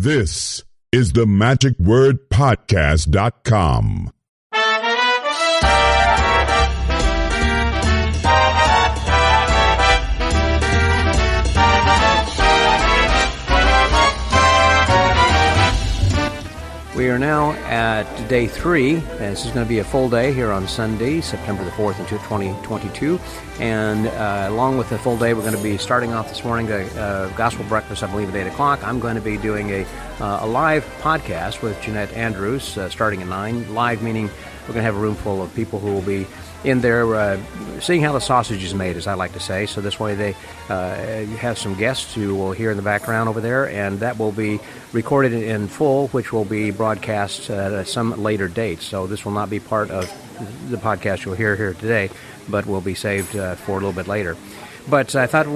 This is the magicwordpodcast.com. We are now at day 3, and this is going to be a full day here on Sunday, September the 4th, 2022. And along with the full day, we're going to be starting off this morning a gospel breakfast, I believe, at 8 o'clock. I'm going to be doing a live podcast with Jeanette Andrews starting at 9. Live meaning we're going to have a room full of people who will be in there seeing how the sausage is made, as I like to say. So this way they have some guests who will hear in the background over there, and that will be recorded in full, which will be broadcast at some later date. So this will not be part of the podcast you'll hear here today, but will be saved for a little bit later. But I thought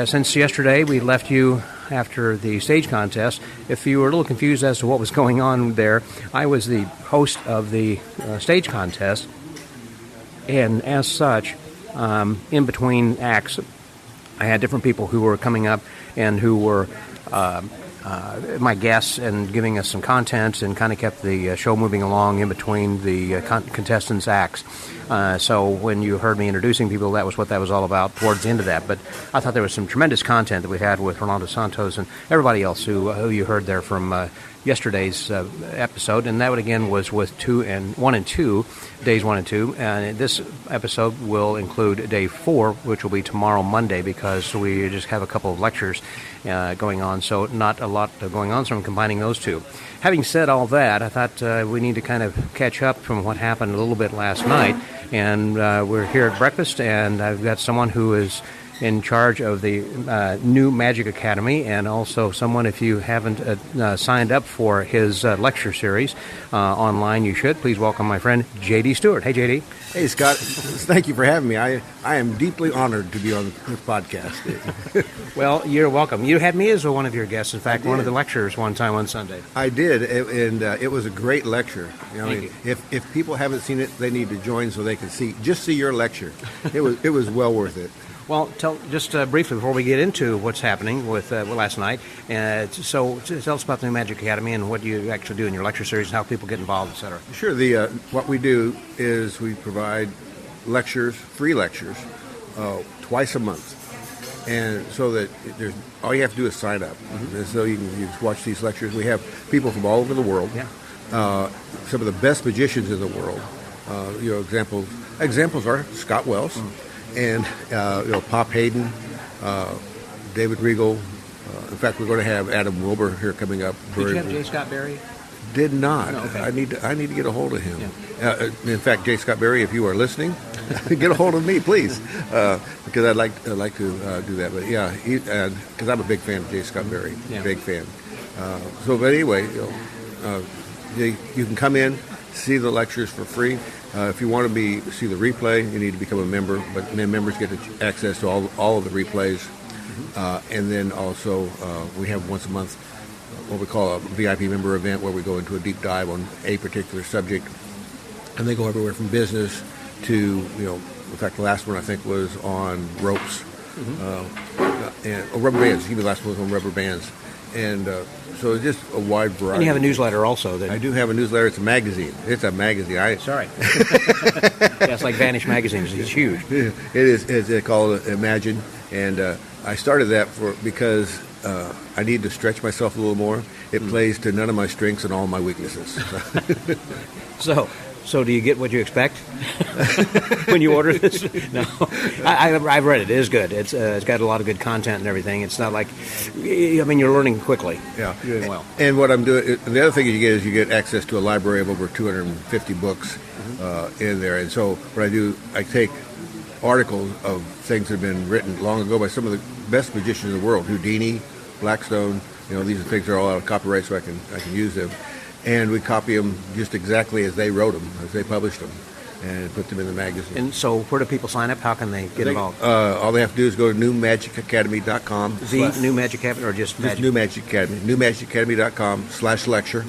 since yesterday we left you after the stage contest, if you were a little confused as to what was going on there, I was the host of the stage contest. And as such, in between acts, I had different people who were coming up and who were my guests and giving us some content and kind of kept the show moving along in between the contestants' acts. So when you heard me introducing people, that was what that was all about towards the end of that. But I thought there was some tremendous content that we had with Rolando Santos and everybody else who you heard there from yesterday's episode, and that again was with 1 and 2, days 1 and 2. And this episode will include day 4, which will be tomorrow, Monday, because we just have a couple of lectures going on, so not a lot going on, so I'm combining those two. Having said all that, I thought we need to kind of catch up from what happened a little bit last night, and we're here at breakfast, and I've got someone who is in charge of the new Magic Academy, and also someone, if you haven't signed up for his lecture series online, you should. Please welcome my friend J.D. Stewart. Hey, J.D. Hey, Scott. Thank you for having me. I am deeply honored to be on this podcast. Well, you're welcome. You had me as one of your guests. In fact, one of the lecturers one time on Sunday. I did, and it was a great lecture. Thank you. If people haven't seen it, they need to join so they can see your lecture. It was well worth it. Well, tell just briefly before we get into what's happening with last night. So tell us about the new Magic Academy and what you actually do in your lecture series and how people get involved, etc. Sure. What we do is we provide lectures, free lectures, twice a month, and so that all you have to do is sign up, and so you can watch these lectures. We have people from all over the world. Yeah. Some of the best magicians in the world. Examples are Scott Wells. And Pop Hayden, David Regal. In fact, we're going to have Adam Wilbur here coming up. Did you have J. Scott Berry? Did not. No, okay. I need to get a hold of him. Yeah. In fact, J. Scott Berry, if you are listening, get a hold of me, please, because I'd like to do that. But yeah, because I'm a big fan of J. Scott Berry, big fan. But anyway, you can come in, see the lectures for free. If you want to see the replay, you need to become a member. But members get access to all of the replays. And then also we have once a month what we call a VIP member event where we go into a deep dive on a particular subject. And they go everywhere from business to, in fact, the last one I think was on ropes and rubber bands. The last one was on rubber bands. And so it's just a wide variety. And you have a newsletter also. I do have a newsletter. It's a magazine. Sorry. Yeah, it's like Vanish Magazines. It's huge. It is. It's called Imagine. And I started that because I need to stretch myself a little more. It plays to none of my strengths and all my weaknesses. So do you get what you expect when you order this? No, I've read it. It is good. It's got a lot of good content and everything. It's not like, you're learning quickly. Yeah, you're doing well. And what I'm doing, the other thing you get access to a library of over 250 books in there. And so what I do, I take articles of things that have been written long ago by some of the best magicians in the world, Houdini, Blackstone. These things are all out of copyright, so I can use them. And we copy them just exactly as they wrote them, as they published them, and put them in the magazine. And so where do people sign up? How can they get involved? All they have to do is go to newmagicacademy.com. The New Magic Academy or just Magic? New Magic Academy. newmagicacademy.com/lecture.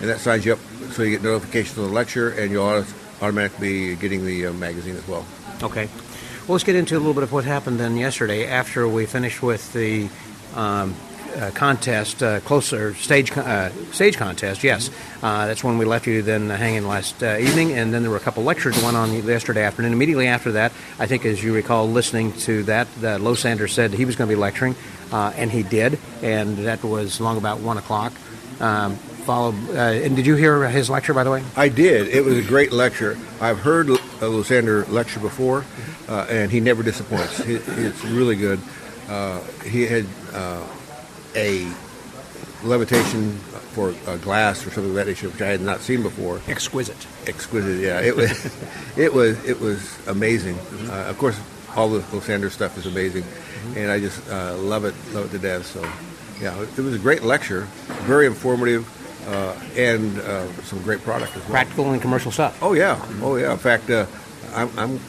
And that signs you up so you get notifications of the lecture, and you'll automatically be getting the magazine as well. Okay. Well, let's get into a little bit of what happened then yesterday after we finished with the contest, stage contest. Yes, that's when we left you then hanging last evening, and then there were a couple lectures going on yesterday afternoon. Immediately after that, I think, as you recall, listening to that, Losander said he was going to be lecturing, and he did, and that was long about 1 o'clock. Followed, and did you hear his lecture, by the way? I did. It was a great lecture. I've heard Losander lecture before, and he never disappoints. It's really good. He had a levitation for a glass or something of that nature, which I had not seen before. Exquisite, yeah. It was amazing. Of course, all the Losander stuff is amazing, and I just love it to death. So, yeah, it was a great lecture, very informative. And some great product as well. Practical and commercial stuff. Oh yeah. In fact, I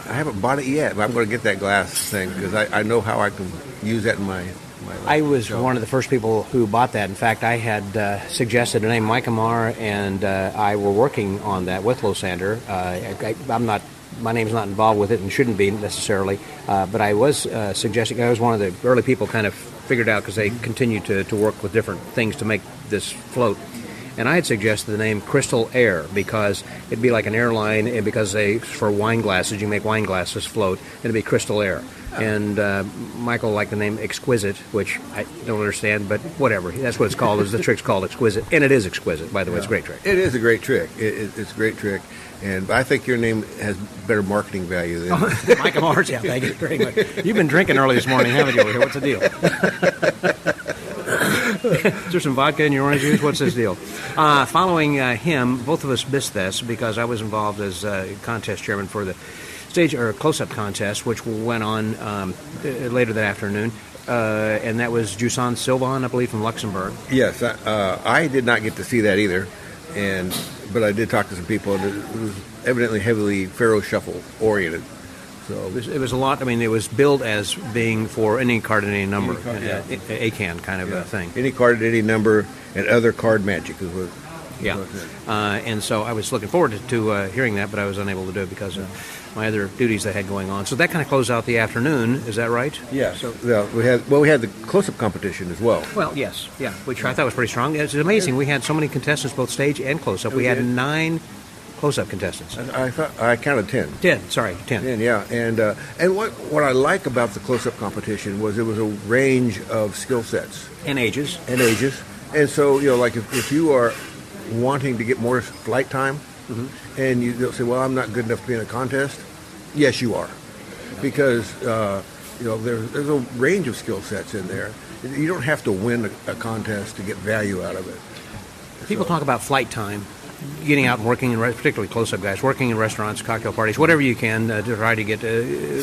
haven't bought it yet, but I'm going to get that glass thing because I know how I can use that in my life. I was one of the first people who bought that. In fact, I had suggested a name. Mike Amar and I were working on that with Losander. My name's not involved with it and shouldn't be necessarily, but I was suggesting. I was one of the early people kind of figured out because they continue to work with different things to make this float. And I had suggested the name Crystal Air because it'd be like an airline, and because for wine glasses, you make wine glasses float, and it'd be Crystal Air. And Michael liked the name Exquisite, which I don't understand, but whatever. That's what it's called. The trick's called Exquisite, and it is exquisite, by the way. It's a great trick. It is a great trick. It's a great trick. And I think your name has better marketing value than Mike Amar's. Yeah, thank you very much. You've been drinking early this morning, haven't you, over here? What's the deal? Is there some vodka in your orange juice? What's this deal? Following him, both of us missed this because I was involved as contest chairman for the stage or close-up contest, which went on later that afternoon, and that was Jusan Silvan, I believe, from Luxembourg. Yes, I did not get to see that either, but I did talk to some people, and it was evidently heavily Pharaoh Shuffle oriented. So it was a lot. I mean, it was billed as being for any card at any number, A-can kind of a thing. Any card at any number, and other card magic is what. Yeah, and so I was looking forward to hearing that, but I was unable to do it because of my other duties I had going on. So that kind of closed out the afternoon. Is that right? Yeah. So we had the close-up competition as well. Well, yes, yeah, which I thought was pretty strong. It's amazing. We had so many contestants, both stage and close-up. We had 9 close-up contestants. I counted 10. 10, sorry, 10. 10, yeah. And what I like about the close-up competition was it was a range of skill sets. And ages. And so, like if you are wanting to get more flight time, and you'll say, well, I'm not good enough to be in a contest. Yes, you are. Because, there's a range of skill sets in there. You don't have to win a contest to get value out of it. People talk about flight time. Getting out and working, particularly close-up guys, working in restaurants, cocktail parties, whatever you can to try to get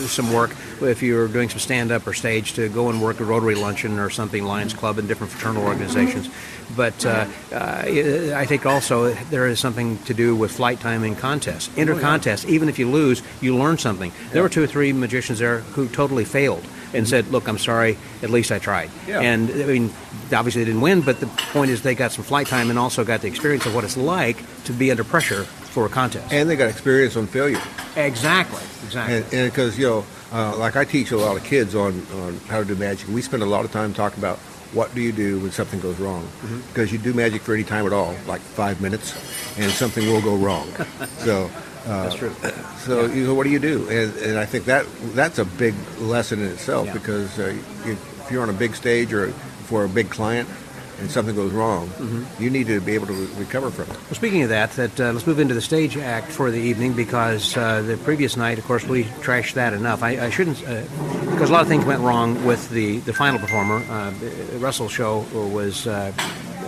some work. If you're doing some stand-up or stage, to go and work a Rotary Luncheon or something, Lions Club, and different fraternal organizations. But I think also there is something to do with flight time in contests. Inter-contests, even if you lose, you learn something. There were 2 or 3 magicians there who totally failed and said, look, I'm sorry, at least I tried. Yeah. And, I mean, obviously they didn't win, but the point is they got some flight time and also got the experience of what it's like to be under pressure for a contest. And they got experience on failure. Exactly. And because, like I teach a lot of kids on how to do magic, we spend a lot of time talking about what do you do when something goes wrong. Because you do magic for any time at all, like 5 minutes, and something will go wrong. So that's true. So what do you do? And I think that's a big lesson in itself, because if you're on a big stage or for a big client and something goes wrong, you need to be able to recover from it. Well, speaking of that let's move into the stage act for the evening, because the previous night, of course, we trashed that enough. I shouldn't, because a lot of things went wrong with the final performer. Russell's show was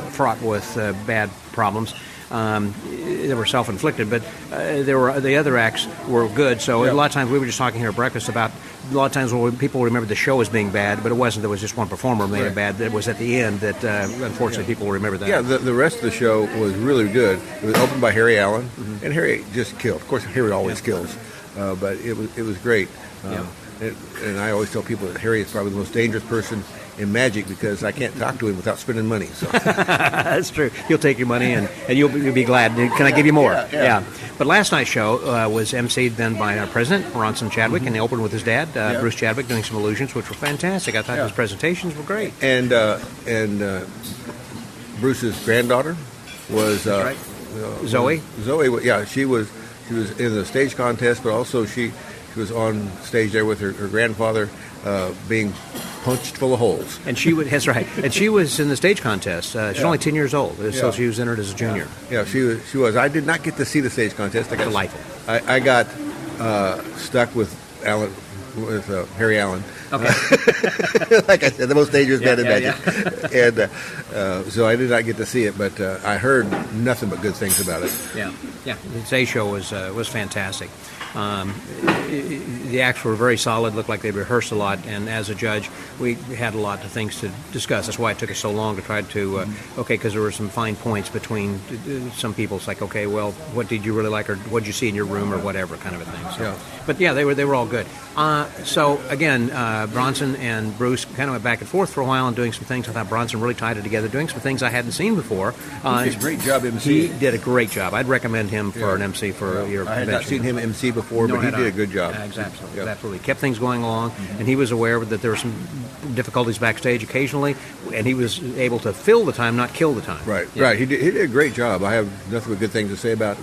fraught with bad problems. They were self-inflicted, but the other acts were good. So a lot of times, we were just talking here at breakfast about a lot of times when people remember the show as being bad, but it wasn't. There was just one performer made it bad. It was at the end that unfortunately people remember that. Yeah, the rest of the show was really good. It was opened by Harry Allen, and Harry just killed. Of course, Harry always kills, but it was great. And I always tell people that Harry is probably the most dangerous person in magic because I can't talk to him without spending money. So that's true. He'll take your money and you'll be glad. Can I give you more? Yeah. But last night's show was emceed then by our president, Bronson Chadwick, and they opened with his dad, Bruce Chadwick, doing some illusions, which were fantastic. I thought his presentations were great. And Bruce's granddaughter was Zoe. Zoe, yeah, she was in the stage contest, but also she was on stage there with her grandfather being punched full of holes. And that's right. And she was in the stage contest. She's only 10 years old, so she was entered as a junior. Yeah, she was. I did not get to see the stage contest. Delightful. I got stuck with Harry Allen. Okay. Like I said, the most dangerous man in magic. And so I did not get to see it, but I heard nothing but good things about it. Yeah. The stage show was fantastic. The acts were very solid, looked like they rehearsed a lot, and as a judge, we had a lot of things to discuss. That's why it took us so long to try to, because there were some fine points between some people. It's like, okay, well, what did you really like, or what did you see in your room, or whatever kind of a thing. So, but yeah, they were all good. So again, Bronson and Bruce kind of went back and forth for a while and doing some things. I thought Bronson really tied it together, doing some things I hadn't seen before. He did a great job emceeing. He did a great job. I'd recommend him for an MC for your convention. I had not seen him MC before, but he did a good job. Exactly. Absolutely. Kept things going along, and he was aware that there were some difficulties backstage occasionally, and he was able to fill the time, not kill the time. Right. He did a great job. I have nothing but good things to say about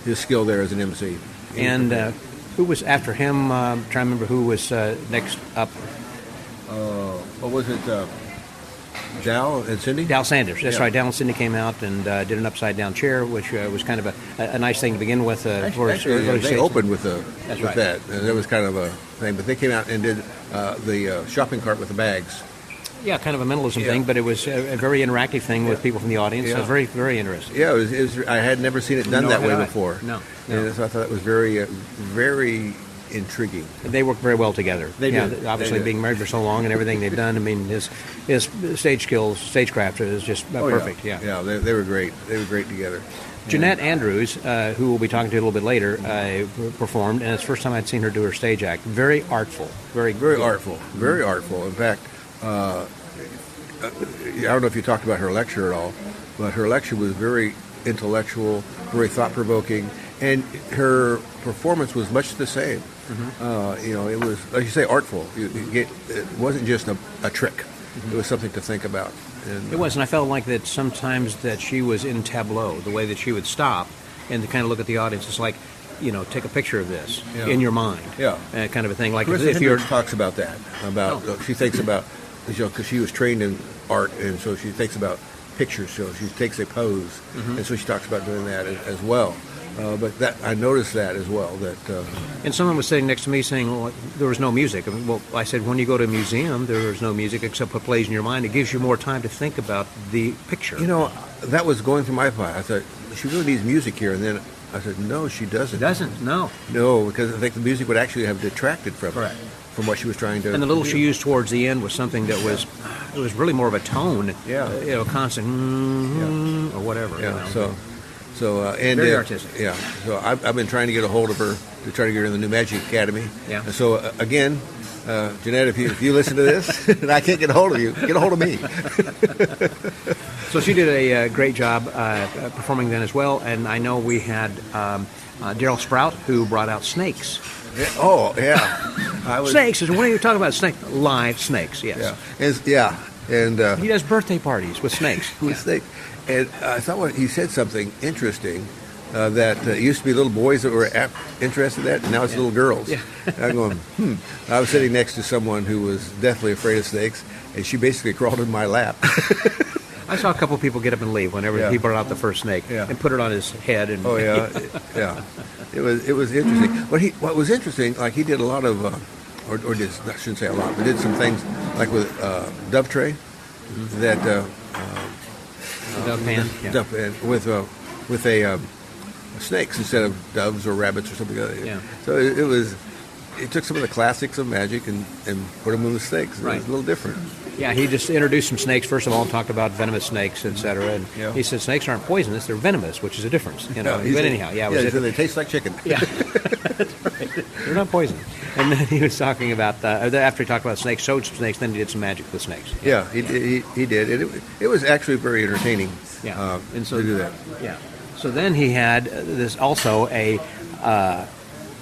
his skill there as an MC. And who was after him? I'm trying to remember who was next up. What was it? Dal and Cindy? Dal Sanders. That's right. Dal and Cindy came out and did an upside-down chair, which was kind of a nice thing to begin with. They opened with that. And that was kind of a thing. But they came out and did the shopping cart with the bags. Yeah, kind of a mentalism thing, but it was a very interactive thing with people from the audience. It was very, very interesting. Yeah, it was, I had never seen it done that way before. No. And so I thought it was very, very intriguing. They work very well together. They did. Obviously, being married for so long and everything they've done. I mean, his stage skills, stagecraft is just perfect. Yeah, they were great. They were great together. Jeanette Andrews, who we'll be talking to a little bit later, performed, and it's the first time I'd seen her do her stage act. Very artful. Very artful. Very artful. In fact, I don't know if you talked about her lecture at all, but her lecture was very intellectual, very thought-provoking, and her performance was much the same. It was, like you say, artful. It wasn't just a trick. It was something to think about. And, it was, and I felt like that sometimes that she was in tableau, the way that she would stop and to kind of look at the audience. It's like, take a picture of this in your mind. Yeah. Kind of a thing. Like if you're talks about that. She thinks about, because she was trained in art, and so she thinks about pictures. So she takes a pose, and so she talks about doing that as well. But that I noticed that as well. And someone was sitting next to me saying, well, there was no music. Well, I said, when you go to a museum, there is no music except what plays in your mind. It gives you more time to think about the picture. That was going through my mind. I thought, she really needs music here. And then I said, no, she doesn't. No, because I think the music would actually have detracted from what she was trying to. And the little she used towards the end was something that was really more of a tone. Yeah. Constant or whatever. Yeah. And very artistic. Yeah. So I've been trying to get a hold of her to try to get her in the New Magic Academy. Yeah. And so again, Jeanette, if you listen to this and I can't get a hold of you, get a hold of me. So she did a great job performing then as well. And I know we had Daryl Sprout, who brought out snakes. Snakes. What are you talking about? Snakes. Live snakes. Yes. And he does birthday parties with snakes. Snakes. And I thought he said something interesting that it used to be little boys that were interested in that, and now it's little girls. Yeah. I'm going, I was sitting next to someone who was deathly afraid of snakes, and she basically crawled in my lap. I saw a couple of people get up and leave whenever he brought out the first snake and put it on his head. And It was interesting. What was interesting, like he did a lot of, I shouldn't say a lot, but did some things like with dove tray that. Dove pan, dove pan with a snakes instead of doves or rabbits or something like that. Yeah. So it took some of the classics of magic and put them in the snakes. It was a little different. Yeah, he just introduced some snakes. First of all, talked about venomous snakes, etc. And he said snakes aren't poisonous; they're venomous, which is a difference. But anyhow, he said they taste like chicken. Yeah, that's right. They're not poisonous. And then he was talking about after he talked about snakes, showed some snakes, then he did some magic with snakes. Yeah, he did. It was actually very entertaining. Yeah, and so to do that. Yeah. So then he had this also a.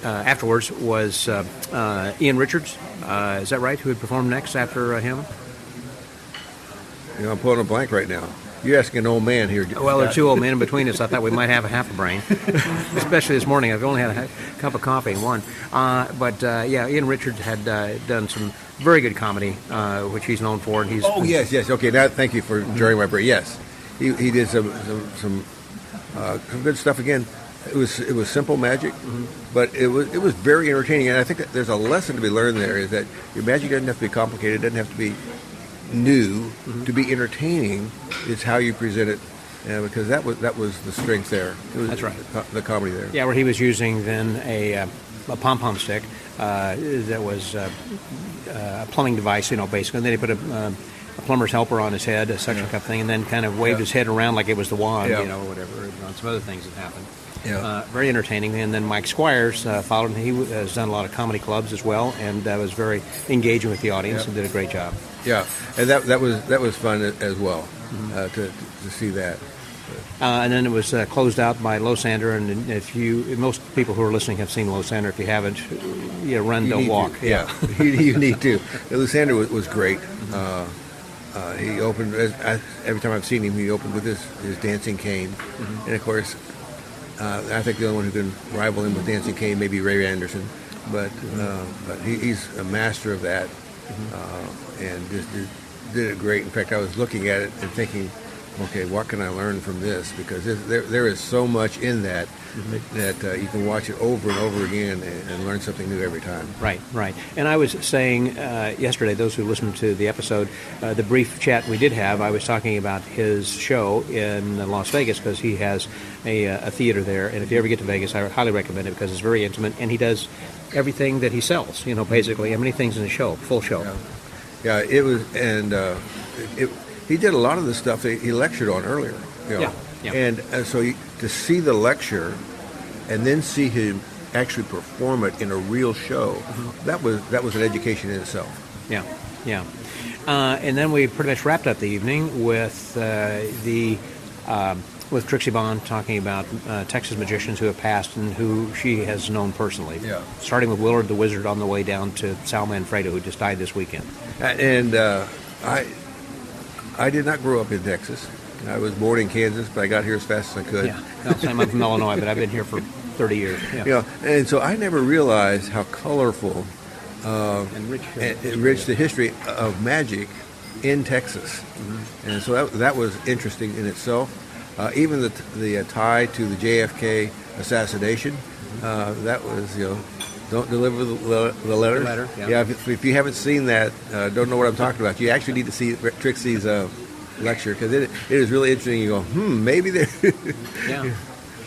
Afterwards was Ian Richards. Is that right? Who had performed next after him? I'm pulling a blank right now. You're asking an old man here. Well, there are two old men in between us. I thought we might have a half a brain, especially this morning. I've only had a cup of coffee and one. But Ian Richards had done some very good comedy, which he's known for. And he's yes. Okay, now thank you for jarring my brain. Yes, he did some good stuff again. It was simple magic, but it was very entertaining. And I think that there's a lesson to be learned there: is that your magic doesn't have to be complicated, doesn't have to be new. To be entertaining is how you present it, because that was the strength there. That's right. The comedy there. Yeah, where he was using then a pom-pom stick that was a plumbing device, basically. And then he put a plumber's helper on his head, a suction cup thing, and then kind of waved his head around like it was the wand, or whatever, on some other things that happened. Yeah. Very entertaining. And then Mike Squires followed him. He has done a lot of comedy clubs as well, and was very engaging with the audience and did a great job. Yeah, and that was fun as well to see that. And then it was closed out by Losander. And most people who are listening have seen Losander. If you haven't, run, don't walk. Yeah, you need to. Losander was great. He opened every time I've seen him. He opened with his dancing cane, and of course. I think the only one who can rival him with dancing cane may be Ray Anderson, but he's a master of that, and just did it great. In fact, I was looking at it and thinking, okay, what can I learn from this? Because there is so much in that that you can watch it over and over again and learn something new every time. Right. And I was saying yesterday, those who listened to the episode, the brief chat we did have, I was talking about his show in Las Vegas because he has a theater there. And if you ever get to Vegas, I highly recommend it because it's very intimate. And he does everything that he sells, basically. How many things in the show, full show. Yeah, it was, and he did a lot of the stuff that he lectured on earlier. Yeah. And so to see the lecture and then see him actually perform it in a real show, that was an education in itself. Yeah. And then we pretty much wrapped up the evening with with Trixie Bond talking about Texas magicians who have passed and who she has known personally. Yeah. Starting with Willard the Wizard on the way down to Sal Manfredo, who just died this weekend. And I did not grow up in Texas. I was born in Kansas, but I got here as fast as I could. Yeah. I'm from Illinois, but I've been here for 30 years. Yeah. And so I never realized how colorful and rich the history of magic in Texas. And so that was interesting in itself. Even the tie to the JFK assassination, that was, don't deliver the letter. Yeah. If you haven't seen that, don't know what I'm talking about, you actually need to see Trixie's lecture because it is really interesting. You go, maybe there. Yeah.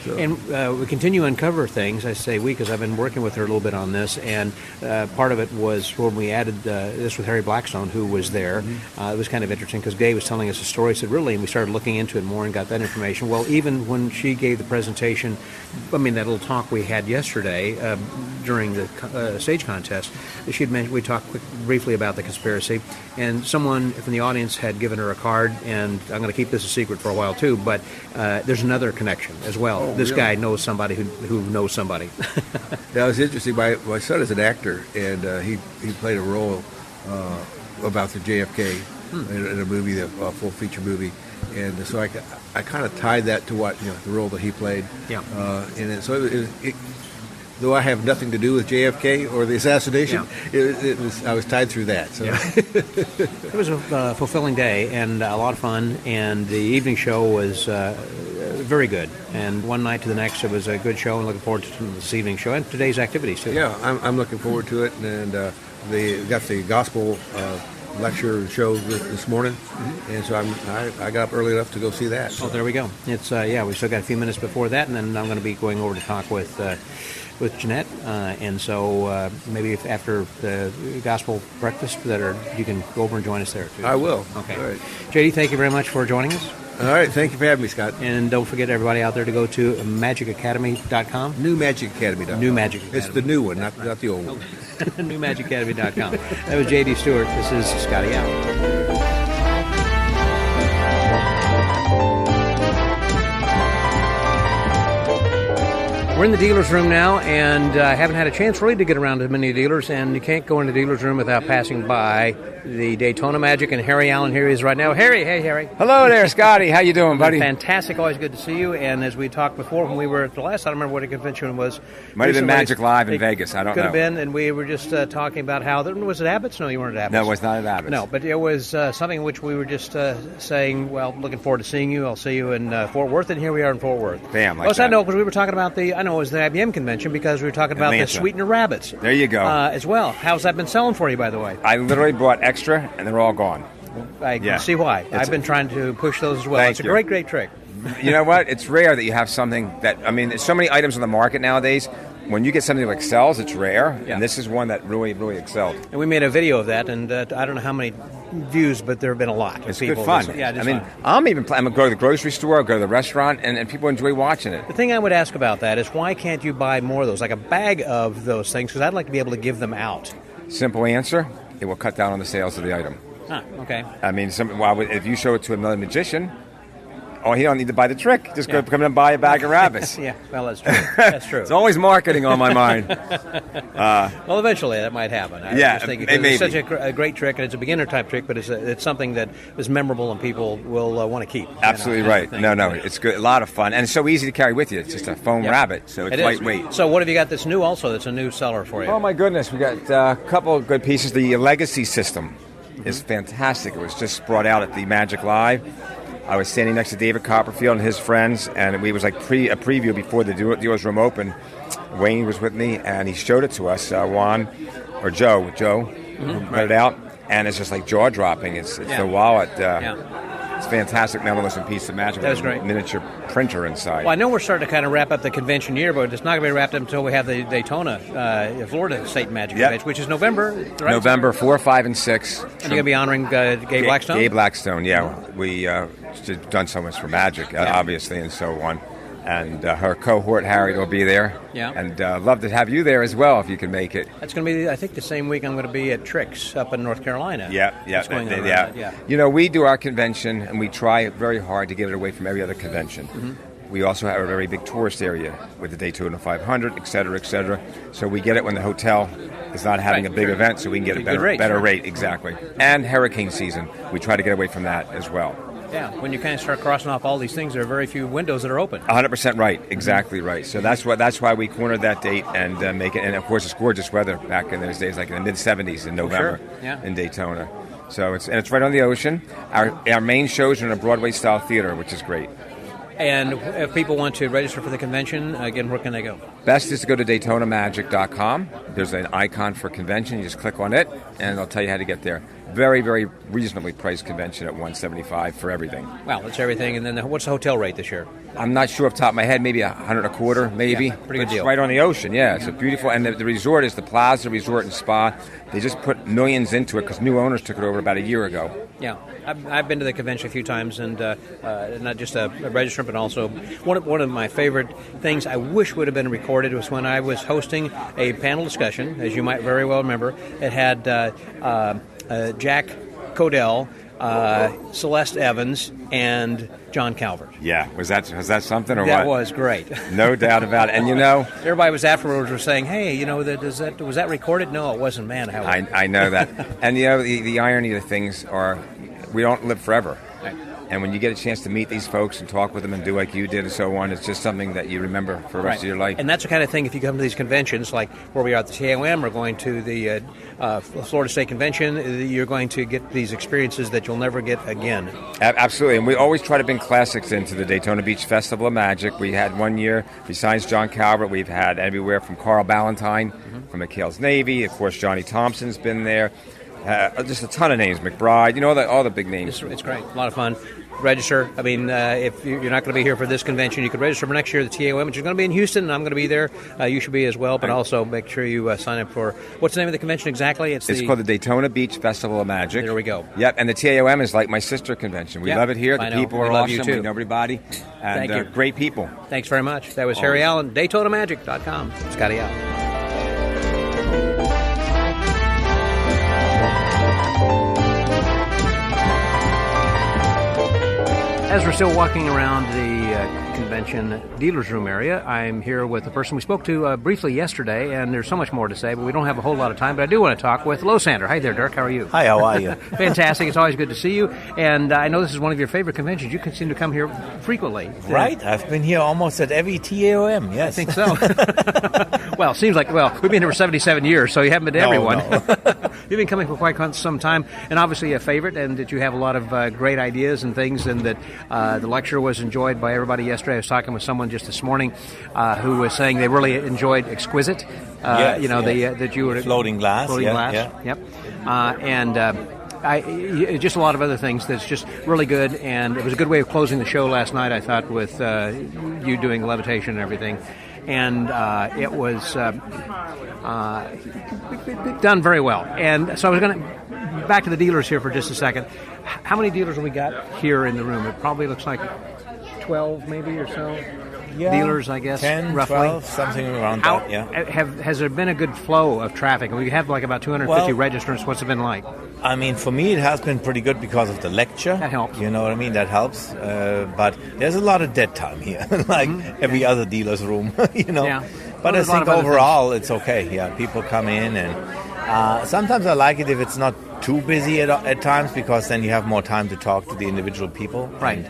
So. And we continue to uncover things. I say we because I've been working with her a little bit on this, and part of it was when we added this with Harry Blackstone, who was there. It was kind of interesting because Gay was telling us a story. He said, really? And we started looking into it more and got that information. Well, even when she gave the presentation, that little talk we had yesterday during the stage contest, she had mentioned, we talked briefly about the conspiracy, and someone from the audience had given her a card, and I'm going to keep this a secret for a while too, but there's another connection as well. This guy knows somebody who knows somebody. Yeah, it was interesting. My son is an actor, and he played a role about the JFK in a movie, a full feature movie, and so I kind of tied that to what the role that he played. Yeah. And so it though I have nothing to do with JFK or the assassination, I was tied through that. So. Yeah. It was a fulfilling day and a lot of fun, and the evening show was very good. And one night to the next, it was a good show, and looking forward to this evening's show and today's activities too. Yeah, I'm looking forward to it, and they got the gospel lecture show this morning, and so I got up early enough to go see that. So. Oh, there we go. It's we still got a few minutes before that, and then I'm going to be going over to talk with Jeanette, and so maybe if after the gospel breakfast, you can go over and join us there too. I will. Okay. All right. JD, thank you very much for joining us. All right, thank you for having me, Scott. And don't forget, everybody out there, to go to magicacademy.com. NewMagicAcademy.com. New Magic Academy. It's the new one, not the old one. NewMagicAcademy.com. That was JD Stewart. This is Scotty out. We're in the dealer's room now, and I haven't had a chance really to get around to many dealers, and you can't go in the dealer's room without passing by the Daytona Magic, and Harry Allen here he is right now. Harry, hey, Harry. Hello there, Scotty. How you doing, buddy? Fantastic. Always good to see you. And as we talked before, when we were at the last, I don't remember what a convention was. Might have been Magic Live in Vegas. I don't know. Could have been, and we were just talking about how, was it Abbott's? No, you weren't at Abbott's. No, it was not at Abbott's. No, but it was something which we were just saying, well, looking forward to seeing you. I'll see you in Fort Worth, and here we are in Fort Worth. Bam, like that. I know, because we were talking about I know it was the IBM convention, because we were talking about the Sweetener Rabbits. There you go. As well. How's that been selling for you, by the way? I literally bought extra, and they're all gone. I can see why. I've been trying to push those as well. It's a great, great trick. You know what? It's rare that you have something that, there's so many items on the market nowadays. When you get something that excels, it's rare, and this is one that really, really excelled. And we made a video of that, and I don't know how many views, but there have been a lot. It's good fun. Yeah, it's fun. I'm going to go to the grocery store, go to the restaurant, and people enjoy watching it. The thing I would ask about that is, why can't you buy more of those, like a bag of those things? Because I'd like to be able to give them out. Simple answer, it will cut down on the sales of the item. Ah, okay. If you show it to another magician, he don't need to buy the trick. Just go come in and buy a bag of rabbits. Yeah, well, that's true. That's true. It's always marketing on my mind. Well, eventually that might happen. It's such a great trick, and it's a beginner-type trick, but it's something that is memorable and people will want to keep. Absolutely right. No, it's good. A lot of fun, and it's so easy to carry with you. It's just a foam rabbit, so it's lightweight. So what have you got that's new also that's a new seller for you? Oh, my goodness. We got a couple of good pieces. The Legacy system is fantastic. It was just brought out at the Magic Live. I was standing next to David Copperfield and his friends, and we was like a preview before the dealer's room open. Wayne was with me, and he showed it to us. Joe, put it out, and it's just like jaw-dropping. It's the wallet. It's a fantastic minimalism piece of magic. That was great. Miniature printer inside. Well, I know we're starting to kind of wrap up the convention year, but it's not going to be wrapped up until we have the Daytona, Florida State Magic Convention, which is November, right? November 4, 5, and 6. And you're going to be honoring Gabe Blackstone? Gabe Blackstone, yeah. We done so much for magic, obviously, and so on. And her cohort, Harry, will be there. Yeah. And love to have you there as well, if you can make it. That's going to be, I think, the same week I'm going to be at Trix up in North Carolina. Yeah. You know, we do our convention, and we try very hard to get it away from every other convention. Mm-hmm. We also have a very big tourist area with the Daytona 500, et cetera. So we get it when the hotel is not having a big event, so we can get a better rate. Exactly. And hurricane season, we try to get away from that as well. Yeah, when you kind of start crossing off all these things, there are very few windows that are open. 100% right, exactly right. So that's why we cornered that date and make it. And of course, it's gorgeous weather back in those days, like in the mid 70s in November in Daytona. So it's right on the ocean. Our main shows are in a Broadway style theater, which is great. And if people want to register for the convention, again, where can they go? Best is to go to DaytonaMagic.com. There's an icon for convention. You just click on it, and it'll tell you how to get there. Very, very reasonably priced convention at $175 for everything. Wow, that's everything. And then what's the hotel rate this year? I'm not sure off the top of my head. Maybe $100 a quarter, maybe. Yeah, pretty good deal. It's right on the ocean, yeah. It's a beautiful, and the resort is the Plaza Resort and Spa. They just put millions into it because new owners took it over about a year ago. Yeah, I've been to the convention a few times, and not just a registrant, but also one of my favorite things I wish would have been recorded was when I was hosting a panel discussion, as you might very well remember. It had Jack Codell, Celeste Evans, and John Calvert. Yeah, was that something or that what? That was great. No doubt about it. And everybody was afterwards were saying, "Hey, was that recorded?" No, it wasn't. Man, I know that. And the irony of things are, we don't live forever. Right. And when you get a chance to meet these folks and talk with them and do like you did and so on, it's just something that you remember for the rest of your life. And that's the kind of thing, if you come to these conventions, like where we are at the T.A.O.M. or going to the Florida State Convention, you're going to get these experiences that you'll never get again. Absolutely. And we always try to bring classics into the Daytona Beach Festival of Magic. We had one year, besides John Calvert, we've had everywhere from Carl Ballantine from McHale's Navy. Of course, Johnny Thompson's been there. Just a ton of names. McBride, all the big names. It's great. A lot of fun. Register. I mean, if you're not going to be here for this convention, you could register for next year, the T.A.O.M, which is going to be in Houston, and I'm going to be there. You should be as well, but also make sure you sign up for, what's the name of the convention exactly? It's called the Daytona Beach Festival of Magic. There we go. Yep, and the T.A.O.M is like my sister convention. We love it here. The people are awesome. We know everybody. And Thank you. Great people. Thanks very much. That was Harry Allen, DaytonaMagic.com. Scotty out. As we're still walking around the convention dealer's room area, I'm here with a person we spoke to briefly yesterday, and there's so much more to say, but we don't have a whole lot of time. But I do want to talk with Losander. Hi there, Dirk. How are you? Hi, how are you? Fantastic. It's always good to see you. And I know this is one of your favorite conventions. You seem to come here frequently. Right. I've been here almost at every T.A.O.M, yes. I think so. Well, it seems like, we've been here for 77 years, so you haven't been to everyone. No. You've been coming for quite some time, and obviously a favorite, and that you have a lot of great ideas and things, and that the lecture was enjoyed by everybody yesterday. I was talking with someone just this morning who was saying they really enjoyed Exquisite. Yes, that you were floating glass. Floating glass. Yeah. Yep. Just a lot of other things that's just really good, and it was a good way of closing the show last night, I thought, with you doing levitation and everything. And it was done very well. And so I was going to back to the dealers here for just a second. How many dealers have we got here in the room? It probably looks like 12 maybe or so. Yeah, dealers, I guess, 10, roughly. 12, something around that, yeah. Has there been a good flow of traffic? We have like about 250 registrants. What's it been like? I mean, for me, it has been pretty good because of the lecture. That helps. You know what I mean? That helps. But there's a lot of dead time here, like every other dealer's room, Yeah. But I think overall, it's okay. Yeah, people come in, and sometimes I like it if it's not too busy at times, because then you have more time to talk to the individual people. Right.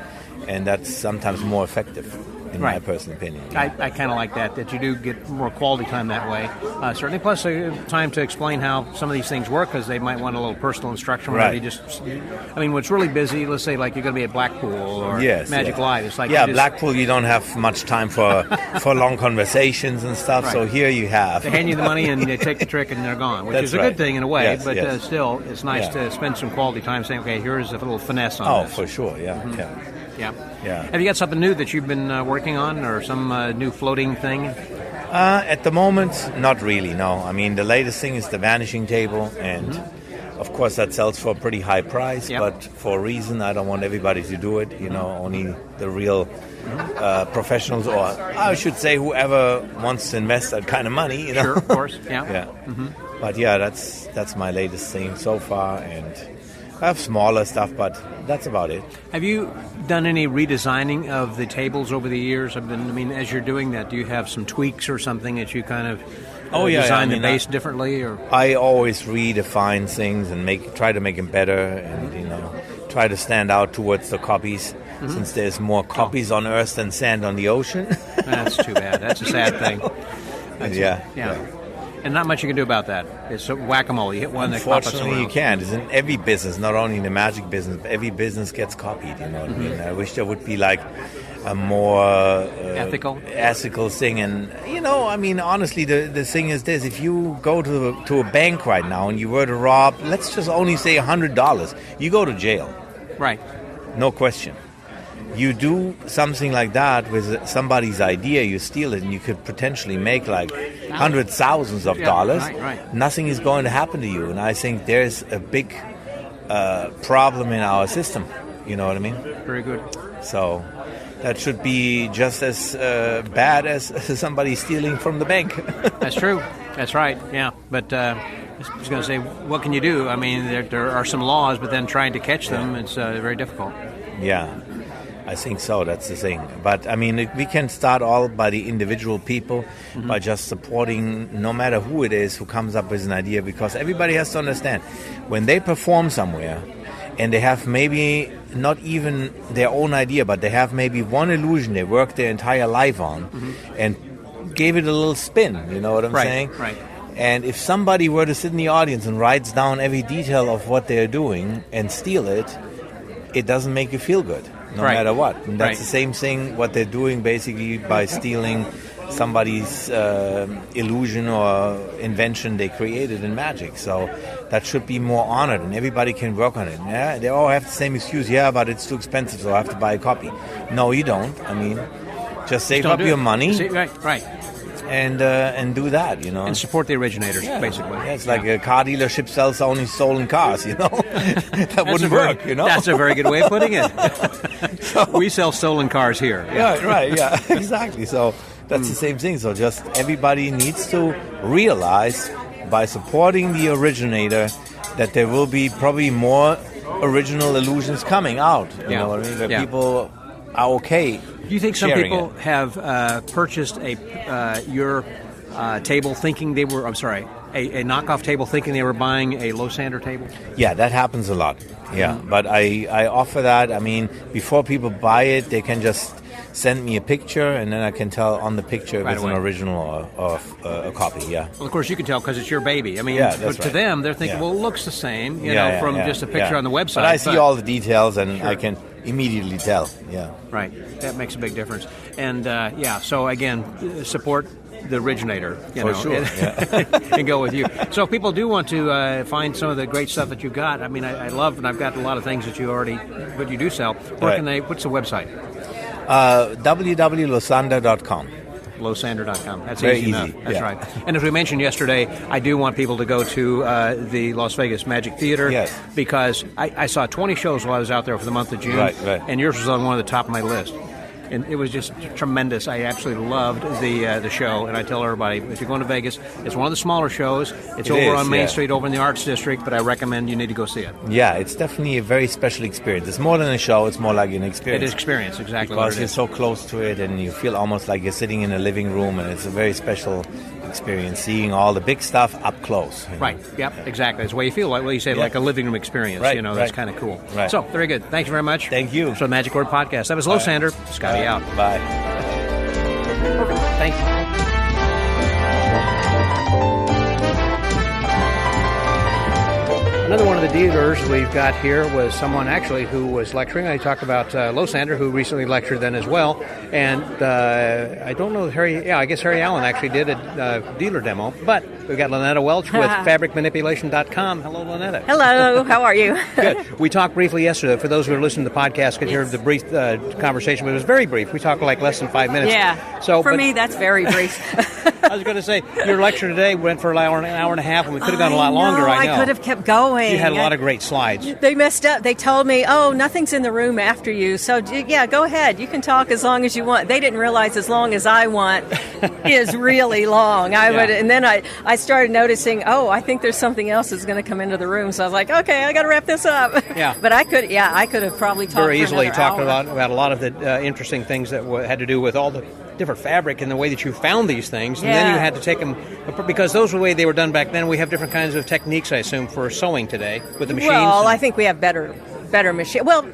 And that's sometimes more effective, in my personal opinion. I kind of like that you do get more quality time that way. Certainly, plus time to explain how some of these things work, because they might want a little personal instruction. Right. What's really busy, let's say like you're going to be at Blackpool or Magic Live. It's like Blackpool, you don't have much time for long conversations and stuff. Right. So here you have. They hand you the money and they take the trick and they're gone, which is a good thing in a way. But still, it's nice to spend some quality time saying, okay, here's a little finesse on this. Oh, for sure, yeah. Mm-hmm. Yeah. Have you got something new that you've been working on, or some new floating thing? At the moment, not really, no. I mean, the latest thing is the vanishing table, and of course that sells for a pretty high price, but for a reason, I don't want everybody to do it, only the real professionals, or I should say whoever wants to invest that kind of money, Sure, of course, yeah. Mm-hmm. But that's my latest thing so far, and I have smaller stuff, but that's about it. Have you done any redesigning of the tables over the years? As you're doing that, do you have some tweaks or something that you kind of design the base differently? Or I always redefine things and try to make them better, and try to stand out towards the copies, since there's more copies on Earth than sand on the ocean. That's too bad. That's a sad thing. Yeah. And not much you can do about that. It's whack-a-mole. You hit one that pops around. Unfortunately, you can't. It's in every business, not only in the magic business, but every business gets copied, you know what I mean? I wish there would be like a more ethical thing. And, honestly, the thing is this. If you go to a bank right now and you were to rob, let's just only say $100, you go to jail. Right. No question. You do something like that with somebody's idea, you steal it, and you could potentially make like hundreds, thousands of dollars. Right. Nothing is going to happen to you. And I think there's a big problem in our system. You know what I mean? Very good. So that should be just as bad as somebody stealing from the bank. That's true. That's right. Yeah. But I was going to say, what can you do? There are some laws, but then trying to catch them, it's very difficult. Yeah. I think so, that's the thing. But, we can start all by the individual people, by just supporting no matter who it is who comes up with an idea, because everybody has to understand, when they perform somewhere and they have maybe not even their own idea, but they have maybe one illusion they worked their entire life on and gave it a little spin, you know what I'm saying? Right. And if somebody were to sit in the audience and writes down every detail of what they're doing and steal it, it doesn't make you feel good. No matter what. And that's the same thing what they're doing basically by stealing somebody's illusion or invention they created in magic. So that should be more honored, and everybody can work on it. Yeah, they all have the same excuse. Yeah, but it's too expensive, so I have to buy a copy. No, you don't. I mean, just save up your money. Right. And do that, and support the originators, basically. Yeah, it's like a car dealership sells only stolen cars, that wouldn't work, That's a very good way of putting it. So, we sell stolen cars here. Right, exactly. So that's the same thing. So just everybody needs to realize by supporting the originator that there will be probably more original illusions coming out. You know what I mean? Where people are okay. Do you think some people have purchased your table thinking they were, a knockoff table thinking they were buying a Losander table? Yeah, that happens a lot. Yeah, but I offer that. I mean, before people buy it, they can just send me a picture, and then I can tell on the picture if it's an original or a copy, Well, of course, you can tell because it's your baby. I mean, but to them, they're thinking, well, it looks the same, from just a picture on the website. But I see all the details, and I can immediately tell, Right. That makes a big difference. And, so again, support the originator, and go with you. So if people do want to find some of the great stuff that you've got, I mean, I love, and I've got a lot of things that you do sell. Where can they, what's the website? www.losander.com. Losander.com. That's very easy enough. That's right. And as we mentioned yesterday, I do want people to go to the Las Vegas Magic Theater because I saw 20 shows while I was out there for the month of June, and yours was on one of the top of my list. And it was just tremendous. I absolutely loved the show. And I tell everybody, if you're going to Vegas, it's one of the smaller shows. It's over on Main Street, over in the Arts District, but I recommend you need to go see it. Yeah, it's definitely a very special experience. It's more than a show. It's more like an experience. It is experience, exactly. Because you're so close to it, and you feel almost like you're sitting in a living room, and it's a very special experience, seeing all the big stuff up close. Right, yep, exactly. That's the way you feel, like you say, like a living room experience. That's kind of cool. Right. So, very good. Thank you very much. Thank you. So, the Magic Word Podcast. That was Losander. Scotty out. Bye. Thank you. Another one of the dealers we've got here was someone actually who was lecturing. I talked about Losander, who recently lectured then as well. And I don't know, I guess Harry Allen actually did a dealer demo. But we've got Lynetta Welch with fabricmanipulation.com. Hello, Lynetta. Hello, how are you? Good. We talked briefly yesterday. For those who are listening to the podcast, could hear the brief conversation, but it was very brief. We talked like less than 5 minutes. Yeah. So, for me, that's very brief. I was going to say, your lecture today went for an hour and a half, and we could have gone a lot longer, I know. I could have kept going. You had a lot of great slides. They messed up. They told me, nothing's in the room after you. So, go ahead. You can talk as long as you want. They didn't realize as long as I want is really long. And then I started noticing, I think there's something else that's going to come into the room. So I was like, okay, I got to wrap this up. Yeah. But I could have probably talked very easily talked about a lot of the interesting things that had to do with all the different fabric and the way that you found these things, and then you had to take them, because those were the way they were done back then. We have different kinds of techniques, I assume, for sewing today with the machines. Well, I think we have better machines. Well,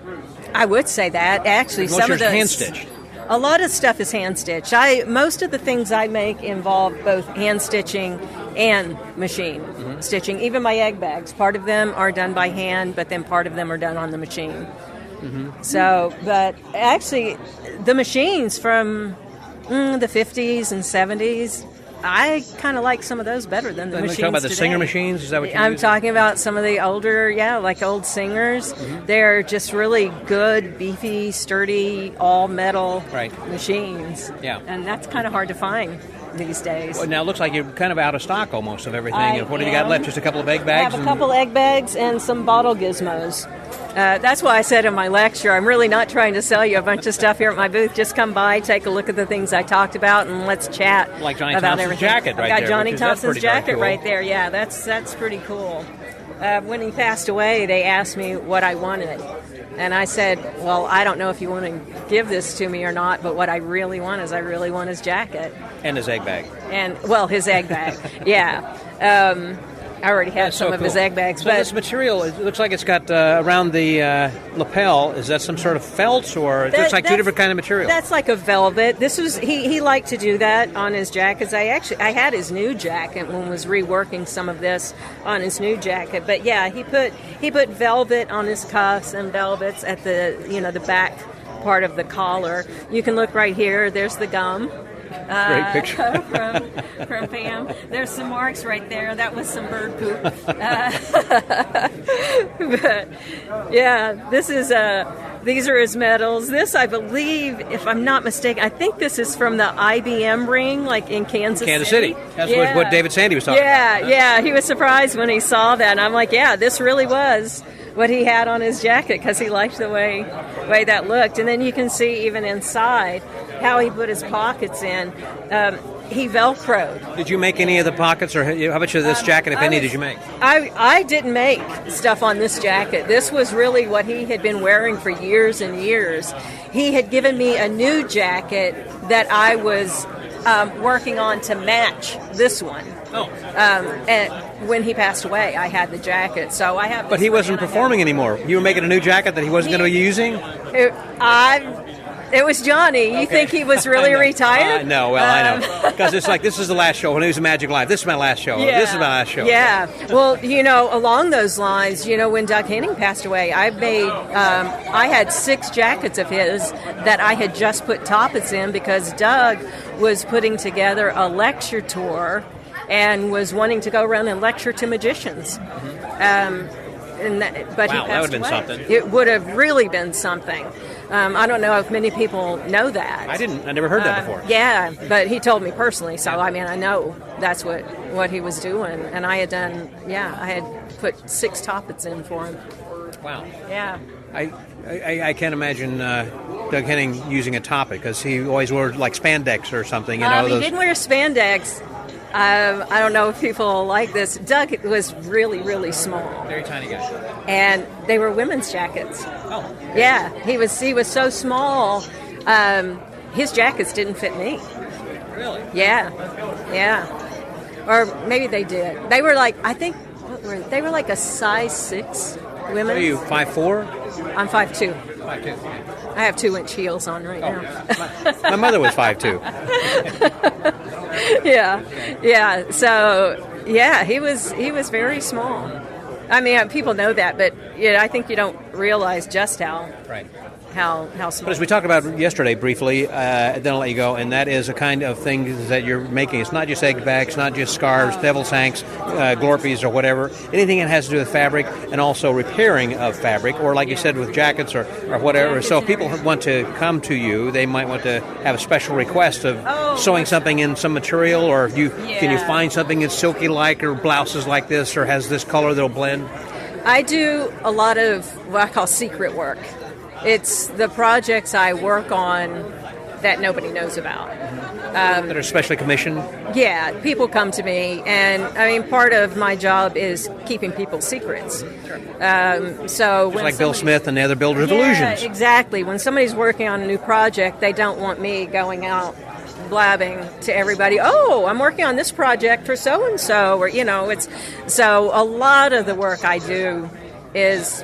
I would say that actually some of the hand stitched. A lot of stuff is hand stitched. Most of the things I make involve both hand stitching and machine stitching. Even my egg bags, part of them are done by hand, but then part of them are done on the machine. So, but actually, the machines from the 50s and 70s, I kind of like some of those better than the machines talking about the today. Singer machines? Is that what you're I'm using? talking about some of the older, like old Singers. They're just really good, beefy, sturdy, all-metal machines. Yeah. And that's kind of hard to find these days. Well, now it looks like you're kind of out of stock almost of everything. And what have you got left? Just a couple of egg bags? I have a couple egg bags and some bottle gizmos. That's why I said in my lecture, I'm really not trying to sell you a bunch of stuff here at my booth. Just come by, take a look at the things I talked about, and let's chat like Johnny about Thompson's everything. jacket right there. I've got Johnny that's Thompson's jacket cool. right there. Yeah, that's pretty cool. When he passed away, they asked me what I wanted. And I said, well, I don't know if you want to give this to me or not, but what I really want is his jacket. And his egg bag. And, well, his egg bag, yeah. I already have some of his egg bags. So this material, it looks like it's got around the lapel. Is that some sort of felt, or it looks like two different kind of material? That's like a velvet. This was he liked to do that on his jackets. I had his new jacket when was reworking some of this on his new jacket. But yeah, he put velvet on his cuffs and velvets at the the back part of the collar. You can look right here. There's the gum. Great picture. from Pam. There's some marks right there. That was some bird poop. But yeah, these are his medals. This, I believe, if I'm not mistaken, I think this is from the IBM ring, like in Kansas City. That's what David Sandy was talking about. Yeah. He was surprised when he saw that. And I'm like, yeah, this really was what he had on his jacket because he liked the way that looked. And then you can see even inside how he put his pockets in. He Velcroed. Did you make any of the pockets, or how much of this jacket, if any, did you make? I didn't make stuff on this jacket. This was really what he had been wearing for years and years. He had given me a new jacket that I was working on to match this one. Oh. And when he passed away, I had the jacket, so I have. But he wasn't performing anymore. You were making a new jacket that he wasn't going to be using? It was Johnny. You think he was really retired? No, well, I know. Because it's like, this is the last show. When he was in Magic Live, this is my last show. Yeah, this is my last show. Yeah. Well, along those lines, when Doug Henning passed away, I had 6 jackets of his that I had just put toppets in because Doug was putting together a lecture tour and was wanting to go around and lecture to magicians. But he passed that would have been away. something. It would have really been something. I don't know if many people know that. I didn't. I never heard that before. Yeah, but he told me personally, so I mean, I know that's what he was doing. And I had put 6 toppets in for him. Wow. Yeah. I can't imagine Doug Henning using a toppet because he always wore like spandex or something. He didn't wear spandex. I don't know if people like this. Doug was really, really small. Very tiny guy. And they were women's jackets. Oh. Yeah, he was so small. His jackets didn't fit me. Really? Yeah. Or maybe they did. They were like, they were like a size 6 women. Are you 5'4"? I'm 5'2". 5'2". I have 2-inch heels on right now. My mother was 5'2". Yeah. So, yeah, he was very small. I mean, people know that, but I think you don't realize just how small. But as we talked about yesterday briefly, then I'll let you go, and that is a kind of thing that you're making. It's not just egg bags, not just scarves, devil's hanks, glorpies, or whatever. Anything that has to do with fabric, and also repairing of fabric, or like you said, with jackets or whatever. So if people want to come to you, they might want to have a special request of sewing something in some material, or can you find something that's silky-like, or blouses like this, or has this color that'll blend? I do a lot of what I call secret work. It's the projects I work on that nobody knows about. That are specially commissioned? Yeah, people come to me, and I mean, part of my job is keeping people's secrets. So just like Bill Smith and the other Builders of Illusions. Yeah, exactly. When somebody's working on a new project, they don't want me going out blabbing to everybody, I'm working on this project for so-and-so, or, it's... So a lot of the work I do is